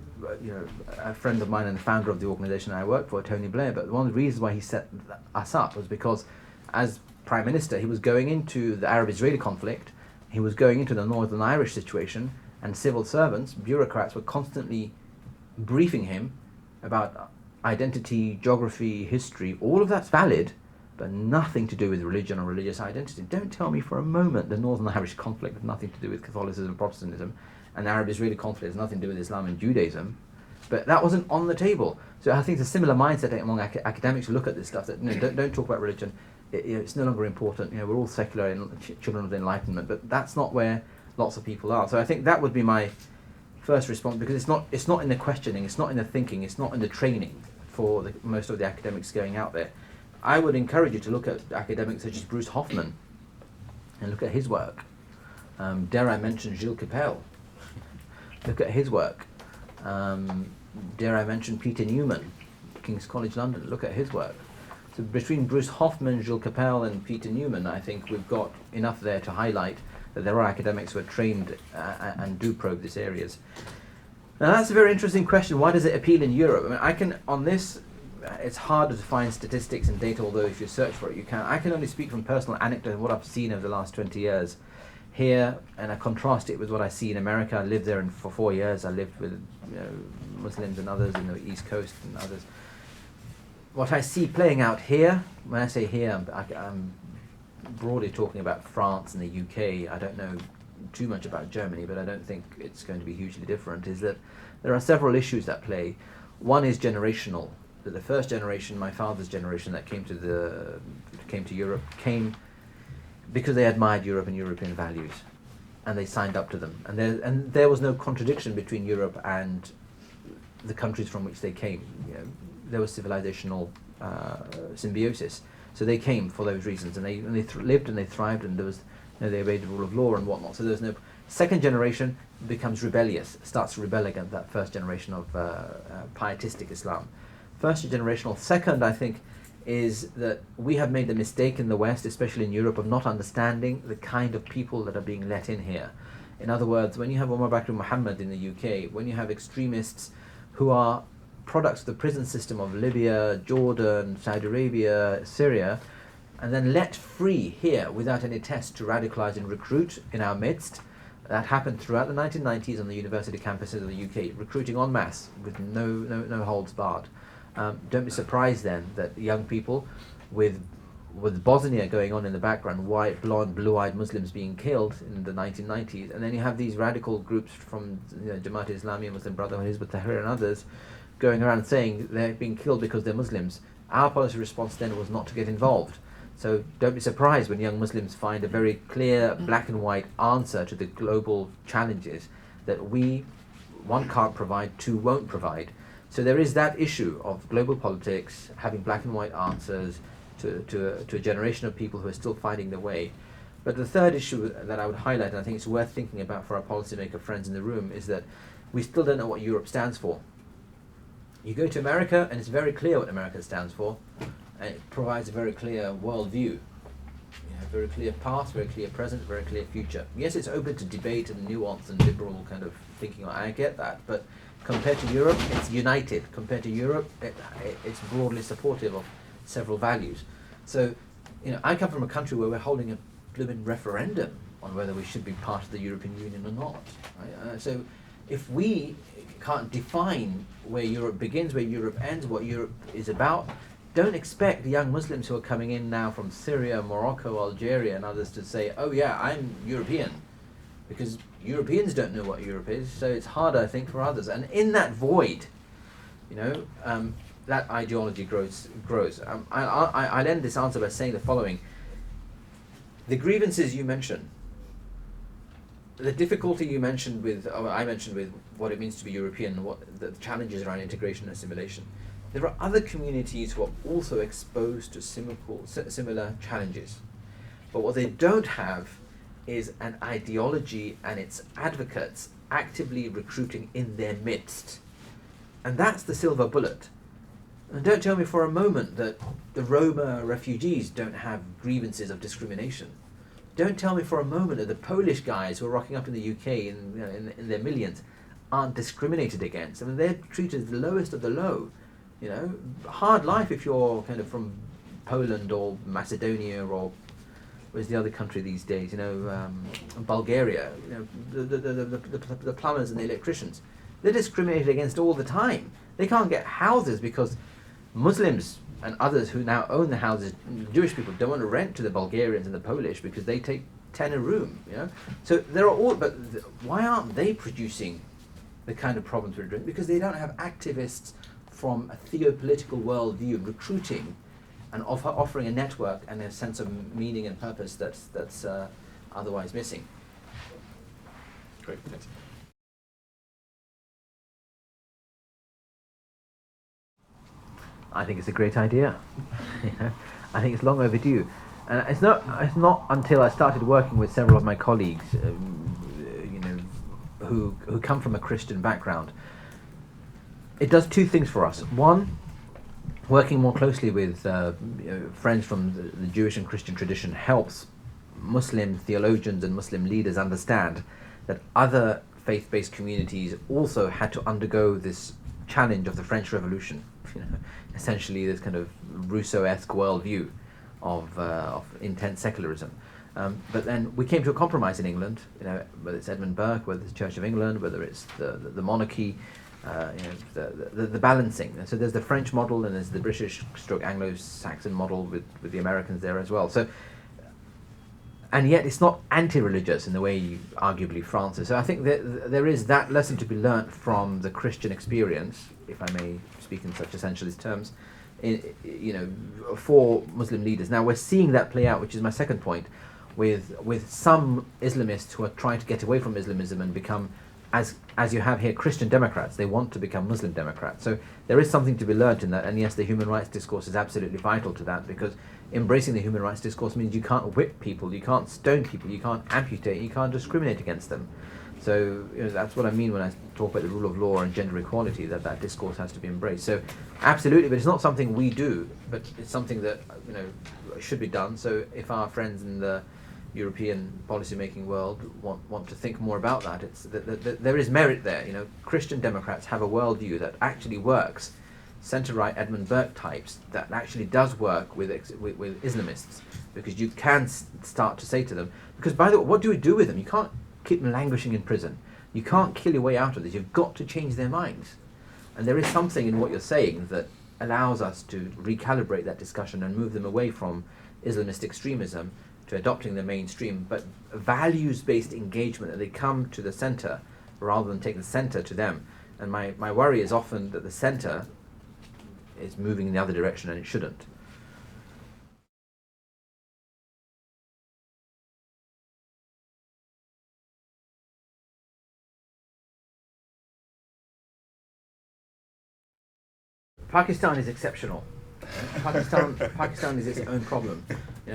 a friend of mine and the founder of the organization I work for, Tony Blair, but one of the reasons why he set us up was because as Prime Minister, he was going into the Arab-Israeli conflict, he was going into the Northern Irish situation, and civil servants, bureaucrats, were constantly briefing him about identity, geography, history. All of that's valid, but nothing to do with religion or religious identity. Don't tell me for a moment the Northern Irish conflict has nothing to do with Catholicism and Protestantism, and the Arab-Israeli conflict has nothing to do with Islam and Judaism. But that wasn't on the table. So I think it's a similar mindset among academics who look at this stuff, that don't talk about religion. It's no longer important. We're all secular children of the Enlightenment, but that's not where lots of people are. So I think that would be my first response, because it's not in the questioning, it's not in the thinking, it's not in the training for most of the academics going out there. I would encourage you to look at academics such as Bruce Hoffman and look at his work. Dare I mention Gilles Capel? Look at his work. Dare I mention Peter Newman, King's College London? Look at his work. So between Bruce Hoffman, Gilles Capel and Peter Newman, I think we've got enough there to highlight that there are academics who are trained and do probe these areas. Now that's a very interesting question. Why does it appeal in Europe? I mean, on this, it's harder to find statistics and data, although if you search for it you can. I can only speak from personal anecdote of what I've seen over the last 20 years here, and I contrast it with what I see in America. I lived there for 4 years. I lived with Muslims and others in the East Coast and others. What I see playing out here, when I say here, I'm broadly talking about France and the UK. I don't know too much about Germany, but I don't think it's going to be hugely different, is that there are several issues at play. One is generational. That the first generation, my father's generation, that came to Europe, came because they admired Europe and European values, and they signed up to them. And there was no contradiction between Europe and the countries from which they came. There was civilizational symbiosis. So they came for those reasons, and they lived and they thrived, and there was they obeyed the rule of law and whatnot. So there's no. Second generation becomes rebellious, starts to rebel against that first generation of pietistic Islam. First generational. Second, I think, is that we have made the mistake in the West, especially in Europe, of not understanding the kind of people that are being let in here. In other words, when you have Omar Bakr Muhammad in the UK, when you have extremists who are products of the prison system of Libya, Jordan, Saudi Arabia, Syria, and then let free here without any test to radicalize and recruit in our midst. That happened throughout the 1990s on the university campuses of the UK, recruiting en masse with no holds barred. Don't be surprised then that young people with Bosnia going on in the background, white, blonde, blue-eyed Muslims being killed in the 1990s, and then you have these radical groups from Jamaat Islami, Muslim Brotherhood, Hizb ut-Tahrir and others going around saying they're being killed because they're Muslims. Our policy response then was not to get involved. So don't be surprised when young Muslims find a very clear black and white answer to the global challenges that one can't provide, two won't provide. So there is that issue of global politics, having black and white answers to a generation of people who are still finding their way. But the third issue that I would highlight, and I think it's worth thinking about for our policymaker friends in the room, is that we still don't know what Europe stands for. You go to America, and it's very clear what America stands for, and it provides a very clear worldview. Very clear past, very clear present, very clear future. Yes, it's open to debate and nuance and liberal kind of thinking. I get that, but compared to Europe, it's united. Compared to Europe, it's broadly supportive of several values. So, I come from a country where we're holding a blooming referendum on whether we should be part of the European Union or not. Right? So, if we can't define where Europe begins, where Europe ends, what Europe is about, don't expect the young Muslims who are coming in now from Syria, Morocco, Algeria and others to say, oh yeah, I'm European. Because Europeans don't know what Europe is, so it's harder, I think, for others. And in that void, that ideology grows. I'll end this answer by saying the following. The grievances you mentioned, the difficulty you mentioned with, or I mentioned with what it means to be European, what the challenges around integration and assimilation, there are other communities who are also exposed to similar challenges. But what they don't have is an ideology and its advocates actively recruiting in their midst. And that's the silver bullet. And don't tell me for a moment that the Roma refugees don't have grievances of discrimination. Don't tell me for a moment that the Polish guys who are rocking up in the UK in their millions aren't discriminated against. I mean, they're treated as the lowest of the low. Hard life if you're kind of from Poland or Macedonia or where's the other country these days? Bulgaria. The plumbers and the electricians, they're discriminated against all the time. They can't get houses because Muslims and others who now own the houses, Jewish people, don't want to rent to the Bulgarians and the Polish because they take 10 a room. So there are all. But why aren't they producing the kind of problems we're doing? Because they don't have activists from a theopolitical worldview recruiting and offering a network and a sense of meaning and purpose that's otherwise missing. Great, thanks. I think it's a great idea. I think it's long overdue, and it's not until I started working with several of my colleagues, who come from a Christian background. It does two things for us. One, working more closely with friends from the Jewish and Christian tradition helps Muslim theologians and Muslim leaders understand that other faith-based communities also had to undergo this challenge of the French Revolution. Essentially this kind of Rousseau-esque worldview of intense secularism. But then we came to a compromise in England, whether it's Edmund Burke, whether it's Church of England, whether it's the monarchy, the balancing. And so there's the French model and there's the British stroke Anglo-Saxon model with the Americans there as well. So, and yet it's not anti-religious in the way arguably France is. So I think that there is that lesson to be learnt from the Christian experience, if I may speak in such essentialist terms, for Muslim leaders. Now we're seeing that play out, which is my second point, with some Islamists who are trying to get away from Islamism and become, as you have here, Christian Democrats. They want to become Muslim Democrats. So there is something to be learnt in that, and yes, the human rights discourse is absolutely vital to that, because embracing the human rights discourse means you can't whip people, you can't stone people, you can't amputate, you can't discriminate against them. So that's what I mean when I talk about the rule of law and gender equality, that discourse has to be embraced. So absolutely, but it's not something we do, but it's something that should be done. So if our friends in the European policy-making world want to think more about that, it's that there is merit there. Christian Democrats have a worldview that actually works, centre-right Edmund Burke types, that actually does work with Islamists, because you can start to say to them, because by the way, what do we do with them? You can't keep them languishing in prison. You can't kill your way out of this. You've got to change their minds. And there is something in what you're saying that allows us to recalibrate that discussion and move them away from Islamist extremism to adopting the mainstream, but values-based engagement, that they come to the centre rather than take the centre to them. And my worry is often that the centre is moving in the other direction, and it shouldn't. Pakistan is exceptional. Pakistan is its own problem.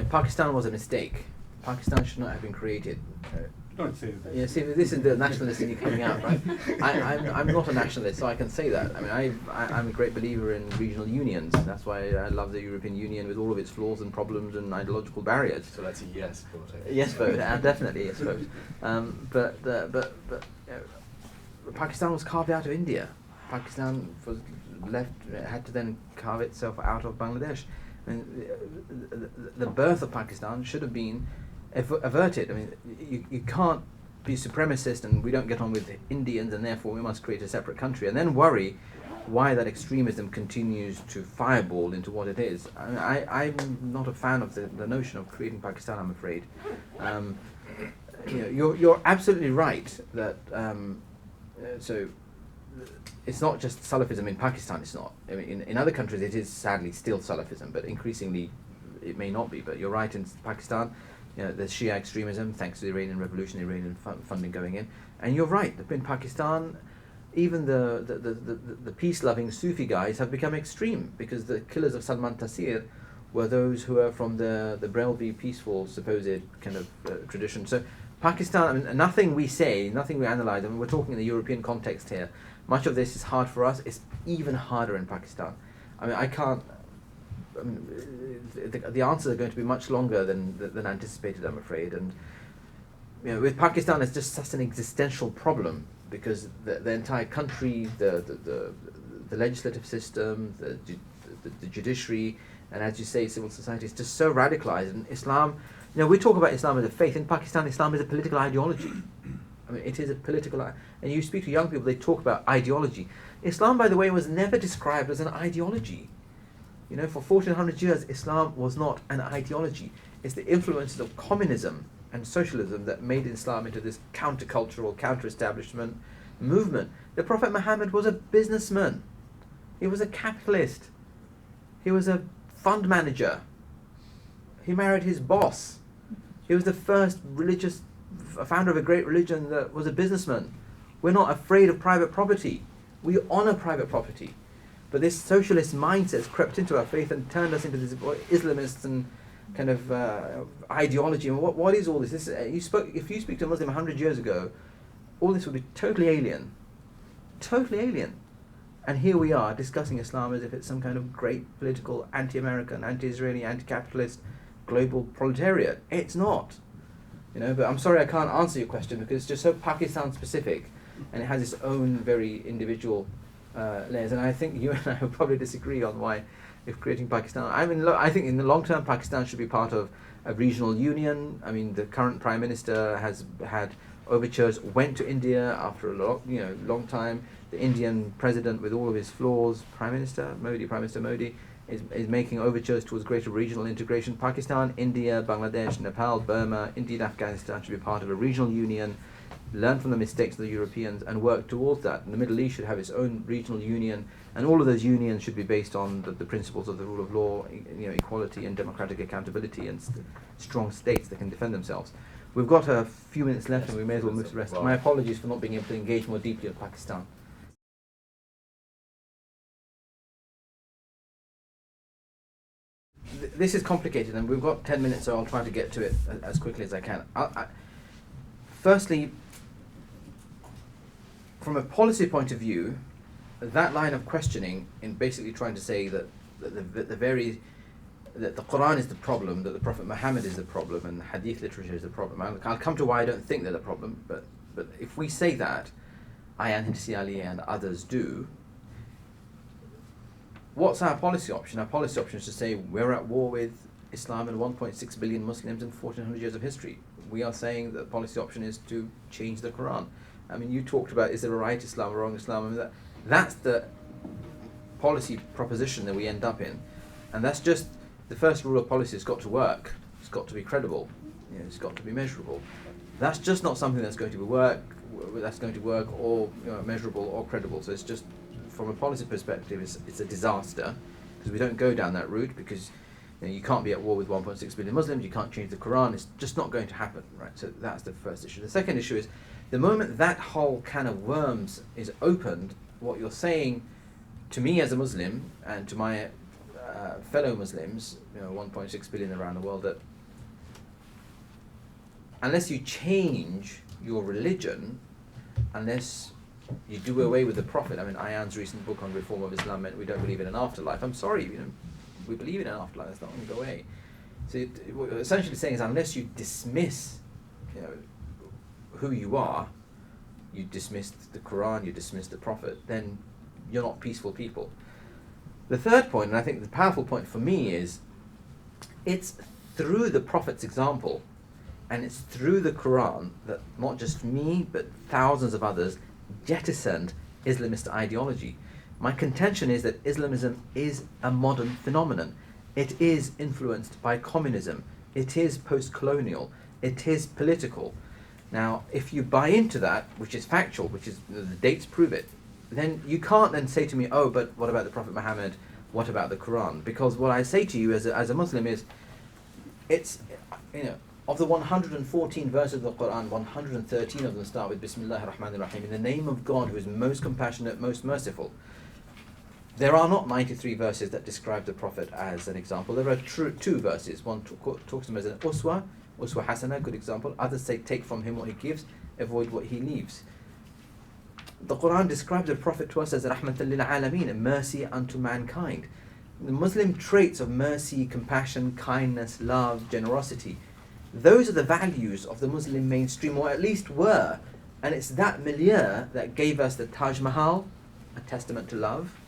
Pakistan was a mistake. Pakistan should not have been created. Don't say that. Yeah, see, this is the nationalist in you coming out, right? I'm not a nationalist, so I can say that. I'm a great believer in regional unions. That's why I love the European Union with all of its flaws and problems and ideological barriers. So that's a yes vote. Yes vote, definitely yes vote. But Pakistan was carved out of India. Pakistan was had to then carve itself out of Bangladesh. The birth of Pakistan should have been averted. You can't be supremacist and we don't get on with Indians and therefore we must create a separate country and then worry why that extremism continues to fireball into what it is. I'm not a fan of the notion of creating Pakistan, I'm afraid. You're absolutely right that so it's not just Salafism in Pakistan, it's not. In other countries it is sadly still Salafism, but increasingly it may not be. But you're right, in Pakistan, there's Shia extremism, thanks to the Iranian Revolution, Iranian funding going in. And you're right, in Pakistan, even the peace-loving Sufi guys have become extreme, because the killers of Salman Taseer were those who are from the Brelvi peaceful supposed kind of tradition. So Pakistan, nothing we say, nothing we analyse, we're talking in the European context here. Much of this is hard for us. It's even harder in Pakistan. I can't. The answers are going to be much longer than anticipated, I'm afraid. And with Pakistan, it's just such an existential problem, because the entire country, the legislative system, the judiciary, and as you say, civil society is just so radicalized. And Islam, we talk about Islam as a faith. In Pakistan, Islam is a political ideology. I mean, it is a political, and you speak to young people, they talk about ideology. Islam, by the way, was never described as an ideology. For 1400 years, Islam was not an ideology. It's the influences of communism and socialism that made Islam into this countercultural, counter-establishment movement. The Prophet Muhammad was a businessman. He was a capitalist. He was a fund manager. He married his boss. He was the first founder of a great religion that was a businessman. We're not afraid of private property. We honor private property. But this socialist mindset has crept into our faith and turned us into this Islamist and kind of ideology. And what is all this? If you speak to a Muslim 100 years ago, all this would be totally alien. Totally alien. And here we are discussing Islam as if it's some kind of great political, anti-American, anti-Israeli, anti-capitalist, global proletariat. It's not. But I'm sorry I can't answer your question because it's just so Pakistan specific and it has its own very individual layers. And I think you and I will probably disagree on why, if creating Pakistan, I think in the long term Pakistan should be part of a regional union. I mean, the current Prime Minister has had overtures, went to India after a long time. The Indian president, with all of his flaws, Prime Minister Modi, is making overtures towards greater regional integration. Pakistan, India, Bangladesh, Nepal, Burma, indeed Afghanistan should be part of a regional union, learn from the mistakes of the Europeans and work towards that. And the Middle East should have its own regional union, and all of those unions should be based on the principles of the rule of law, equality and democratic accountability, and strong states that can defend themselves. We've got a few minutes left and we may as well move to the rest. My apologies for not being able to engage more deeply with Pakistan. This is complicated and we've got 10 minutes, so I'll try to get to it as quickly as I can. Firstly, from a policy point of view, that line of questioning in basically trying to say that that the Quran is the problem, that the Prophet Muhammad is the problem, and Hadith literature is the problem. I'll come to why I don't think they're the problem, but if we say that, Ayan Hirsi Ali and others do, what's our policy option? Our policy option is to say we're at war with Islam and 1.6 billion Muslims in 1400 years of history. We are saying that the policy option is to change the Quran. I mean, you talked about, is there a right Islam or wrong Islam? I mean, that's the policy proposition that we end up in. And that's just the first rule of policy. It's got to work. It's got to be credible. It's got to be measurable. That's just not something that's going to work or measurable or credible. So it's just, from a policy perspective, it's a disaster because we don't go down that route, because you can't be at war with 1.6 billion Muslims, you can't change the Quran, it's just not going to happen, right? So that's the first issue. The second issue is, the moment that whole can of worms is opened, what you're saying to me as a Muslim and to my fellow Muslims, 1.6 billion around the world, that unless you change your religion, unless you do away with the Prophet, I mean, Ayan's recent book on reform of Islam meant we don't believe in an afterlife. I'm sorry, we believe in an afterlife, that's not going to go away. So what you're essentially saying is, unless you dismiss who you are, you dismiss the Quran, you dismiss the Prophet, then you're not peaceful people. The third point, and I think the powerful point for me, is it's through the Prophet's example and it's through the Quran that not just me but thousands of others jettisoned Islamist ideology. My contention is that Islamism is a modern phenomenon. It is influenced by communism. It is post-colonial. It is political. Now, if you buy into that, which is factual, which is the dates prove it, then you can't then say to me, oh, but what about the Prophet Muhammad? What about the Quran? Because what I say to you as a Muslim is, it's, of the 114 verses of the Quran, 113 of them start with Bismillahir Rahmanir Rahim, in the name of God who is most compassionate, most merciful. There are not 93 verses that describe the Prophet as an example. There are two verses. One talks to him as an uswa hasana, good example. Others say, take from him what he gives, avoid what he leaves. The Quran describes the Prophet to us as rahmatan lil alameen, a mercy unto mankind. The Muslim traits of mercy, compassion, kindness, love, generosity, those are the values of the Muslim mainstream, or at least were. And it's that milieu that gave us the Taj Mahal, a testament to love,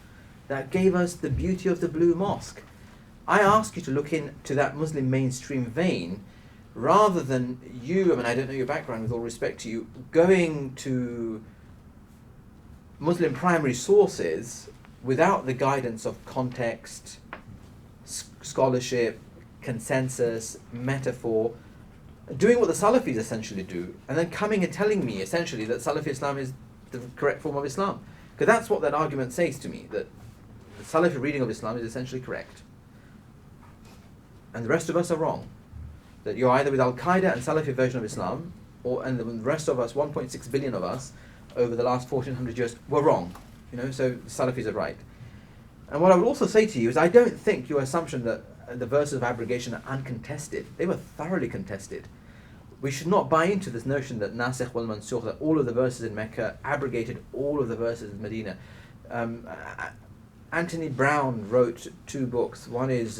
that gave us the beauty of the Blue Mosque. I ask you to look into that Muslim mainstream vein, rather than you, I mean, I don't know your background, with all respect to you, going to Muslim primary sources without the guidance of context, scholarship, consensus, metaphor, doing what the Salafis essentially do, and then coming and telling me essentially that Salafi Islam is the correct form of Islam. Because that's what that argument says to me, that the Salafi reading of Islam is essentially correct. And the rest of us are wrong. That you're either with Al-Qaeda and Salafi version of Islam, and the rest of us, 1.6 billion of us, over the last 1400 years, were wrong. So the Salafis are right. And what I would also say to you is, I don't think your assumption that the verses of abrogation are uncontested. They were thoroughly contested. We should not buy into this notion that Nasikh wal Mansukh, that all of the verses in Mecca abrogated all of the verses in Medina. Anthony Brown wrote 2 books. One is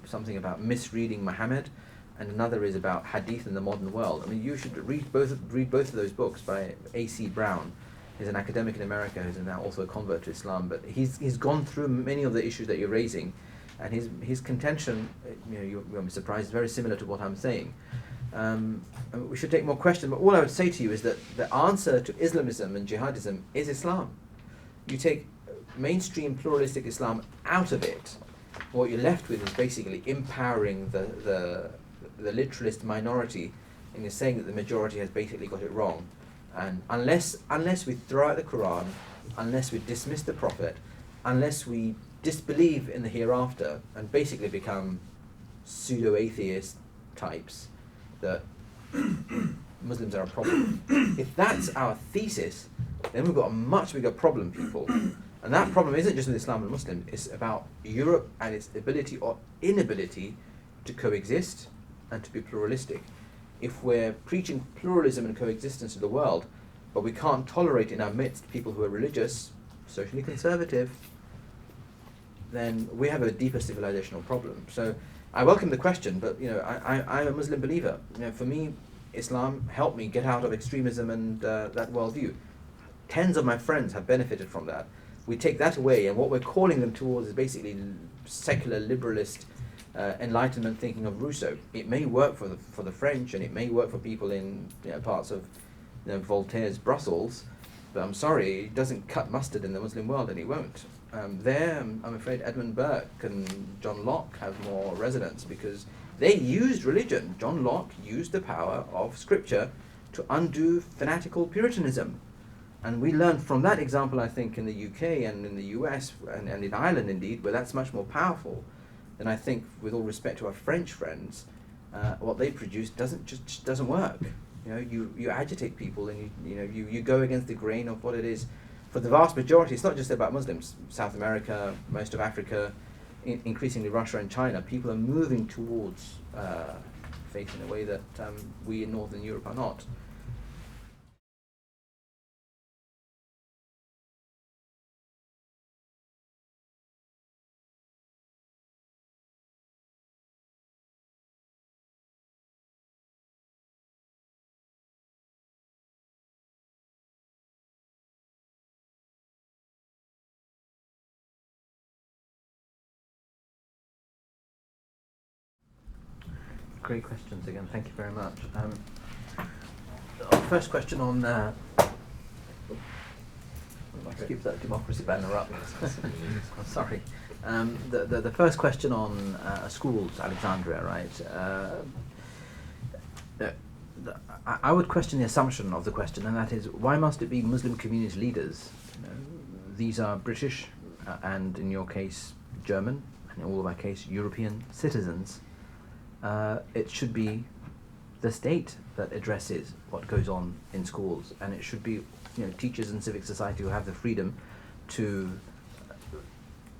something about misreading Muhammad, and another is about Hadith in the modern world. I mean, you should read both of those books by A.C. Brown. He's an academic in America who's now also a convert to Islam, but he's gone through many of the issues that you're raising, and his contention, you won't be surprised, is very similar to what I'm saying. We should take more questions, but all I would say to you is that the answer to Islamism and jihadism is Islam. You take mainstream pluralistic Islam out of it, what you're left with is basically empowering the literalist minority, and you're saying that the majority has basically got it wrong. And unless we throw out the Quran, unless we dismiss the Prophet, unless we disbelieve in the hereafter and basically become pseudo-atheist types, that Muslims are a problem. If that's our thesis, then we've got a much bigger problem, people. And that problem isn't just with Islam and Muslims, it's about Europe and its ability or inability to coexist and to be pluralistic. If we're preaching pluralism and coexistence to the world, but we can't tolerate in our midst people who are religious, socially conservative, then we have a deeper civilizational problem. So I welcome the question, but I'm a Muslim believer. For me, Islam helped me get out of extremism and that worldview. Tens of my friends have benefited from that. We take that away, and what we're calling them towards is basically secular liberalist Enlightenment thinking of Rousseau. It may work for the French, and it may work for people in parts of Voltaire's Brussels, but I'm sorry, it doesn't cut mustard in the Muslim world, and it won't. I'm afraid Edmund Burke and John Locke have more resonance, because they used religion. John Locke used the power of scripture to undo fanatical Puritanism. And we learned from that example, I think, in the UK and in the US and in Ireland, indeed, where that's much more powerful. And I think, with all respect to our French friends, what they produce doesn't work. You agitate people, and you go against the grain of what it is. For the vast majority, it's not just about Muslims. South America, most of Africa, increasingly Russia and China, people are moving towards faith in a way that we in Northern Europe are not. Great questions again. Thank you very much. First question on. Let's keep that democracy banner up. I'm sorry. The first question on schools, Alexandria, right? I would question the assumption of the question, and that is, why must it be Muslim community leaders? These are British, and in your case, German, and in all of our case, European citizens. It should be the state that addresses what goes on in schools, and it should be teachers and civic society who have the freedom to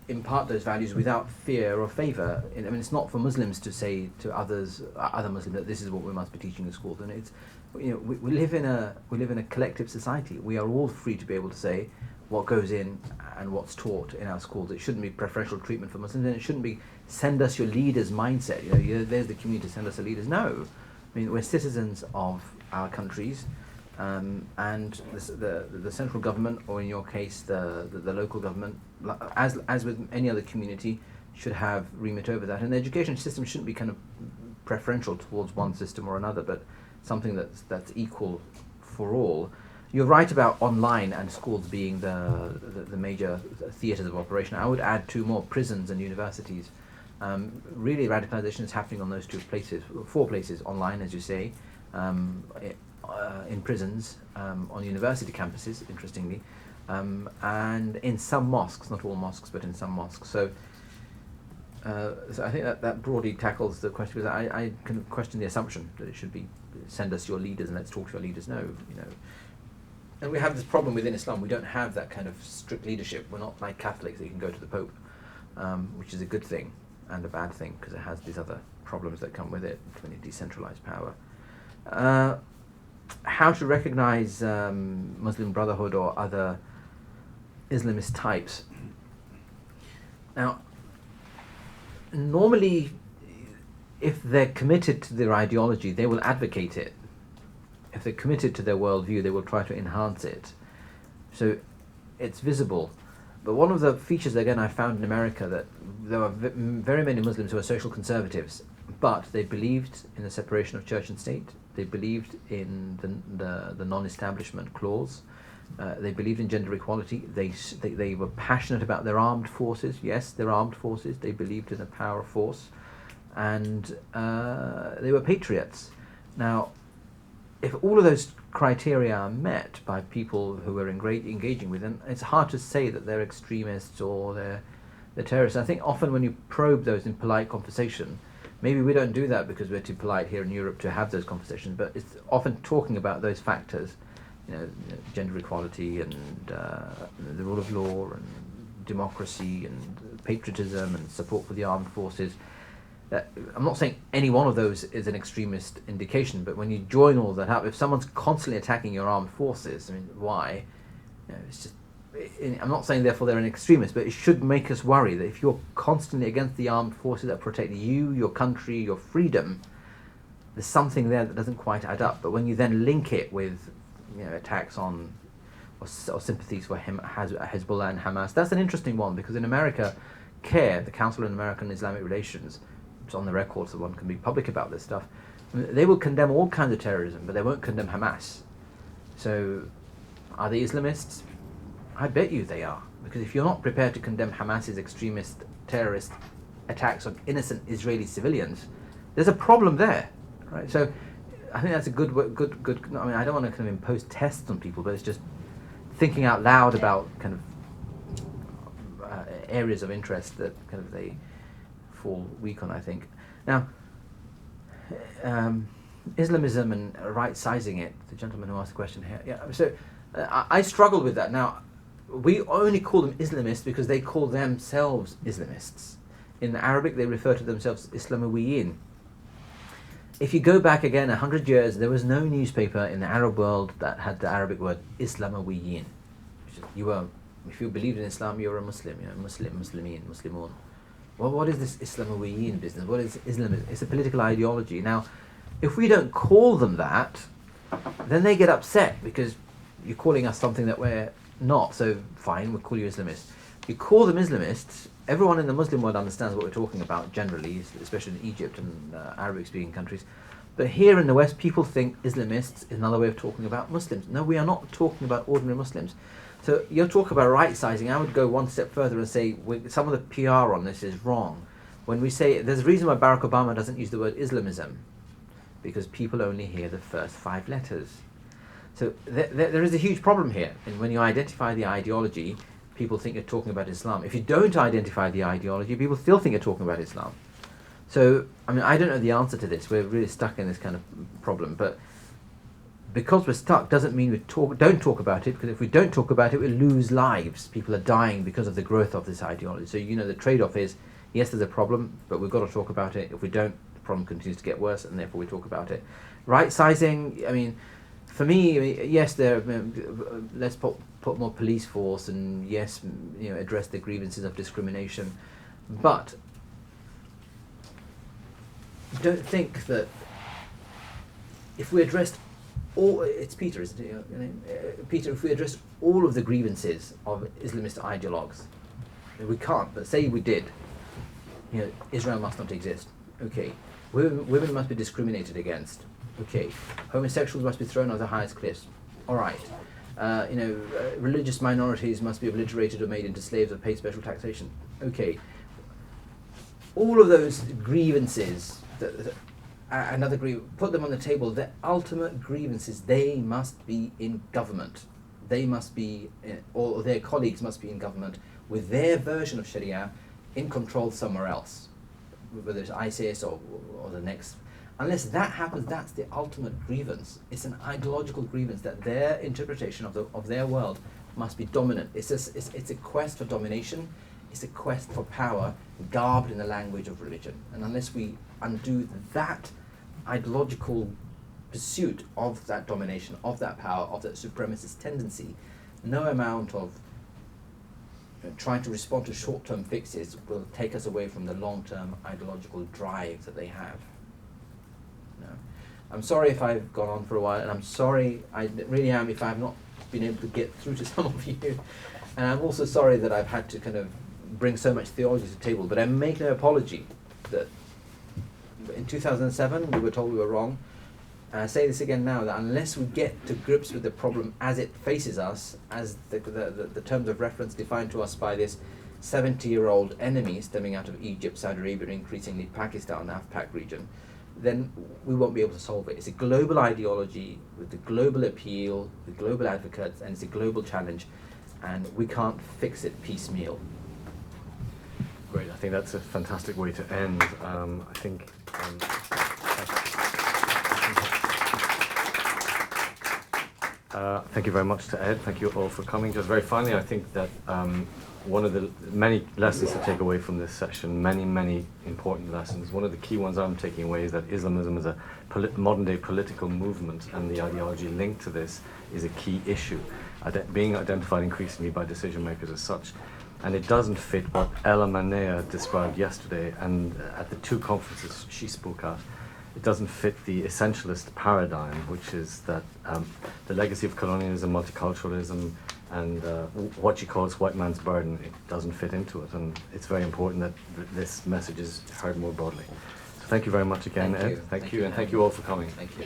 impart those values without fear or favour. I mean, it's not for Muslims to say to other Muslims that this is what we must be teaching in schools. And it's we live in a collective society. We are all free to be able to say what goes in and what's taught in our schools. It shouldn't be preferential treatment for Muslims, and it shouldn't be send us your leaders mindset. There's the community, send us the leaders. No, I mean, we're citizens of our countries. and the central government, or in your case, the local government, as with any other community, should have remit over that. And the education system shouldn't be kind of preferential towards one system or another, but something that's equal for all. You're right about online and schools being the major theatres of operation. I would add two more: prisons and universities. Really, radicalisation is happening on those four places: online, as you say, in prisons, on university campuses, interestingly, and in some mosques, not all mosques, but in some mosques. So I think that broadly tackles the question, because I kind of question the assumption that it should be send us your leaders and let's talk to your leaders. No, And we have this problem within Islam. We don't have that kind of strict leadership. We're not like Catholics that you can go to the Pope, which is a good thing and a bad thing, because it has these other problems that come with it when you decentralize power. How to recognize Muslim Brotherhood or other Islamist types. Now, normally, if they're committed to their ideology, they will advocate it. If they're committed to their worldview, they will try to enhance it. So it's visible. But one of the features, again, I found in America, that there were very many Muslims who were social conservatives, but they believed in the separation of church and state. They believed in the non-establishment clause. They believed in gender equality. They were passionate about their armed forces. Yes, their armed forces. They believed in the power of force. And they were patriots. Now, if all of those criteria are met by people who are engaging with them, it's hard to say that they're extremists or they're terrorists. I think often when you probe those in polite conversation, maybe we don't do that because we're too polite here in Europe to have those conversations, but it's often talking about those factors, gender equality and the rule of law and democracy and patriotism and support for the armed forces. I'm not saying any one of those is an extremist indication, but when you join all that up, if someone's constantly attacking your armed forces, I mean, why? It's just. I'm not saying therefore they're an extremist, but it should make us worry that if you're constantly against the armed forces that protect you, your country, your freedom, there's something there that doesn't quite add up. But when you then link it with, attacks on or sympathies for Hezbollah and Hamas, that's an interesting one, because in America, CARE, the Council on American Islamic Relations, it's on the record so one can be public about this stuff, they will condemn all kinds of terrorism, but they won't condemn Hamas. So are they Islamists? I bet you they are, because if you're not prepared to condemn Hamas's extremist terrorist attacks on innocent Israeli civilians, there's a problem there, right? So I think that's a good. I mean, I don't want to kind of impose tests on people, but it's just thinking out loud about kind of areas of interest that kind of they fall weak on, I think. Now, Islamism and right-sizing it, the gentleman who asked the question here, so I struggle with that. Now, we only call them Islamists because they call themselves Islamists. In Arabic, they refer to themselves Islamawiyin. If you go back again 100 years, there was no newspaper in the Arab world that had the Arabic word Islamawiyin. If you believed in Islam, you were a Muslim, Muslimin, Muslimun. Well, what is this Islamawiyin business? What is Islam? It's a political ideology. Now, if we don't call them that, then they get upset because you're calling us something that we're not. So fine, we'll call you Islamists. You call them Islamists, everyone in the Muslim world understands what we're talking about generally, especially in Egypt and Arabic-speaking countries. But here in the West, people think Islamists is another way of talking about Muslims. No, we are not talking about ordinary Muslims. So you're talking about right-sizing. I would go one step further and say some of the PR on this is wrong. When we say, there's a reason why Barack Obama doesn't use the word Islamism, because people only hear the first 5 letters. So there is a huge problem here. And when you identify the ideology, people think you're talking about Islam. If you don't identify the ideology, people still think you're talking about Islam. So, I mean, I don't know the answer to this. We're really stuck in this kind of problem. But because we're stuck doesn't mean don't talk about it, because if we don't talk about it, we lose lives. People are dying because of the growth of this ideology. So, the trade-off is, yes, there's a problem, but we've got to talk about it. If we don't, the problem continues to get worse, and therefore we talk about it. Right-sizing, I mean, for me, yes, let's put more police force, and yes, address the grievances of discrimination, but don't think that if we addressed it's Peter, isn't it? Your name? Peter, if we address all of the grievances of Islamist ideologues, we can't, but say we did, Israel must not exist. Okay. Women must be discriminated against. Okay. Homosexuals must be thrown off the highest cliffs. All right. Religious minorities must be obliterated or made into slaves or pay special taxation. Okay. All of those grievances, put them on the table. The ultimate grievances, they must be in government. They must be, or their colleagues must be in government with their version of Sharia in control somewhere else, whether it's ISIS or the next. Unless that happens, that's the ultimate grievance. It's an ideological grievance that their interpretation of their world must be dominant. It's a quest for domination. It's a quest for power garbed in the language of religion. And unless we undo that ideological pursuit of that domination, of that power, of that supremacist tendency, no amount of trying to respond to short-term fixes will take us away from the long-term ideological drive that they have. I'm sorry if I've gone on for a while, and I'm sorry, I really am, if I've not been able to get through to some of you. And I'm also sorry that I've had to kind of bring so much theology to the table, but I make no apology that in 2007 we were told we were wrong. And I say this again now, that unless we get to grips with the problem as it faces us, as the terms of reference defined to us by this 70-year-old enemy stemming out of Egypt, Saudi Arabia, and increasingly Pakistan, the AfPak region, then we won't be able to solve it. It's a global ideology with the global appeal, the global advocates, and it's a global challenge, and we can't fix it piecemeal. Great, I think that's a fantastic way to end. I think. Thank you very much to Ed. Thank you all for coming. Just very finally, I think that one of the many lessons to take away from this session, many important lessons. One of the key ones I'm taking away is that Islamism is a modern-day political movement, and the ideology linked to this is a key issue, being identified increasingly by decision makers as such. And it doesn't fit what Ella Manea described yesterday, and at the two conferences she spoke at. It doesn't fit the essentialist paradigm, which is that the legacy of colonialism, multiculturalism, and what she calls white man's burden, it doesn't fit into it. And it's very important that this message is heard more broadly. So thank you very much again, Ed. Thank you, and thank you all for coming. Thank you.